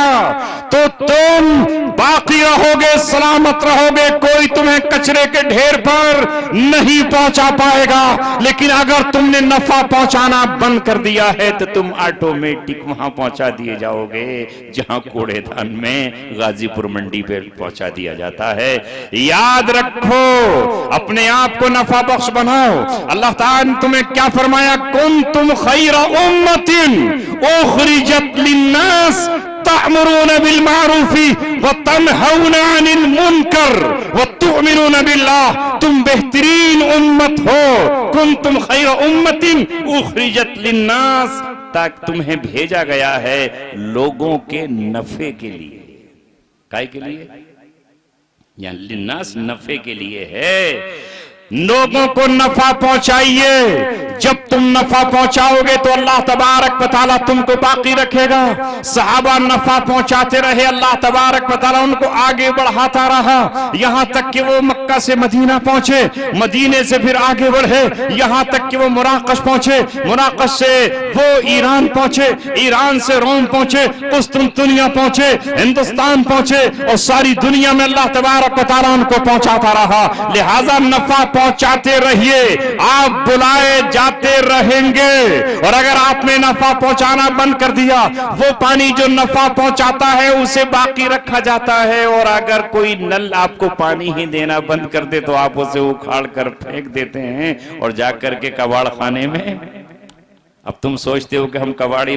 تو تم باقی رہو گے، سلامت رہو گے، کوئی تمہیں کچرے کے ڈھیر پر نہیں پہنچا پائے گا۔ لیکن اگر تم نے نفع پہنچانا بند کر دیا ہے تو تم آٹومیٹک وہاں پہنچا دیے جاؤ گے جہاں کوڑے دان میں غازی پور منڈی پہ پہنچا دیا جاتا ہے۔ یاد رکھو، اپنے آپ کو نفع بخش بناؤ۔ اللہ تعالیٰ نے تمہیں کیا فرمایا؟ کنتم خیر امت اخرجت للناس تأمرون بالمعروف وتنہون عن المنکر وتؤمنون باللہ۔ تم بہترین امت ہو، کنتم خیر امت اخرجت للناس، تاکہ تمہیں بھیجا گیا ہے لوگوں کے نفع کے لیے۔ کائے کے لیے؟ یعنی للناس نفع کے لیے ہے، لوگوں کو نفع پہنچائیے۔ جب تم نفع پہنچاؤ گے تو اللہ تبارک و تعالیٰ تم کو باقی رکھے گا۔ صحابہ نفع پہنچاتے رہے، اللہ تبارک و تعالیٰ ان کو آگے بڑھاتا رہا، یہاں تک کہ وہ مکہ سے مدینہ پہنچے، مدینے سے پھر آگے بڑھے، یہاں تک کہ وہ مراکش پہنچے، مراکش سے وہ ایران پہنچے، ایران سے روم پہنچے، قسطنطنیہ پہنچے، ہندوستان پہنچے، اور ساری دنیا میں اللہ تبارک و تعالیٰ ان کو پہنچاتا رہا۔ لہذا نفع پہنچاتے رہیے، آپ بلائے جاتے رہیں گے۔ اور اگر آپ نے نفع پہنچانا بند کر دیا، وہ پانی جو نفع پہنچاتا ہے اسے باقی رکھا جاتا ہے، اور اگر کوئی نل آپ کو پانی ہی دینا بند کر دے تو آپ اسے اکھاڑ کر پھینک دیتے ہیں اور جا کر کے کباڑ خانے میں۔ اب تم سوچتے ہو کہ ہم کباڑی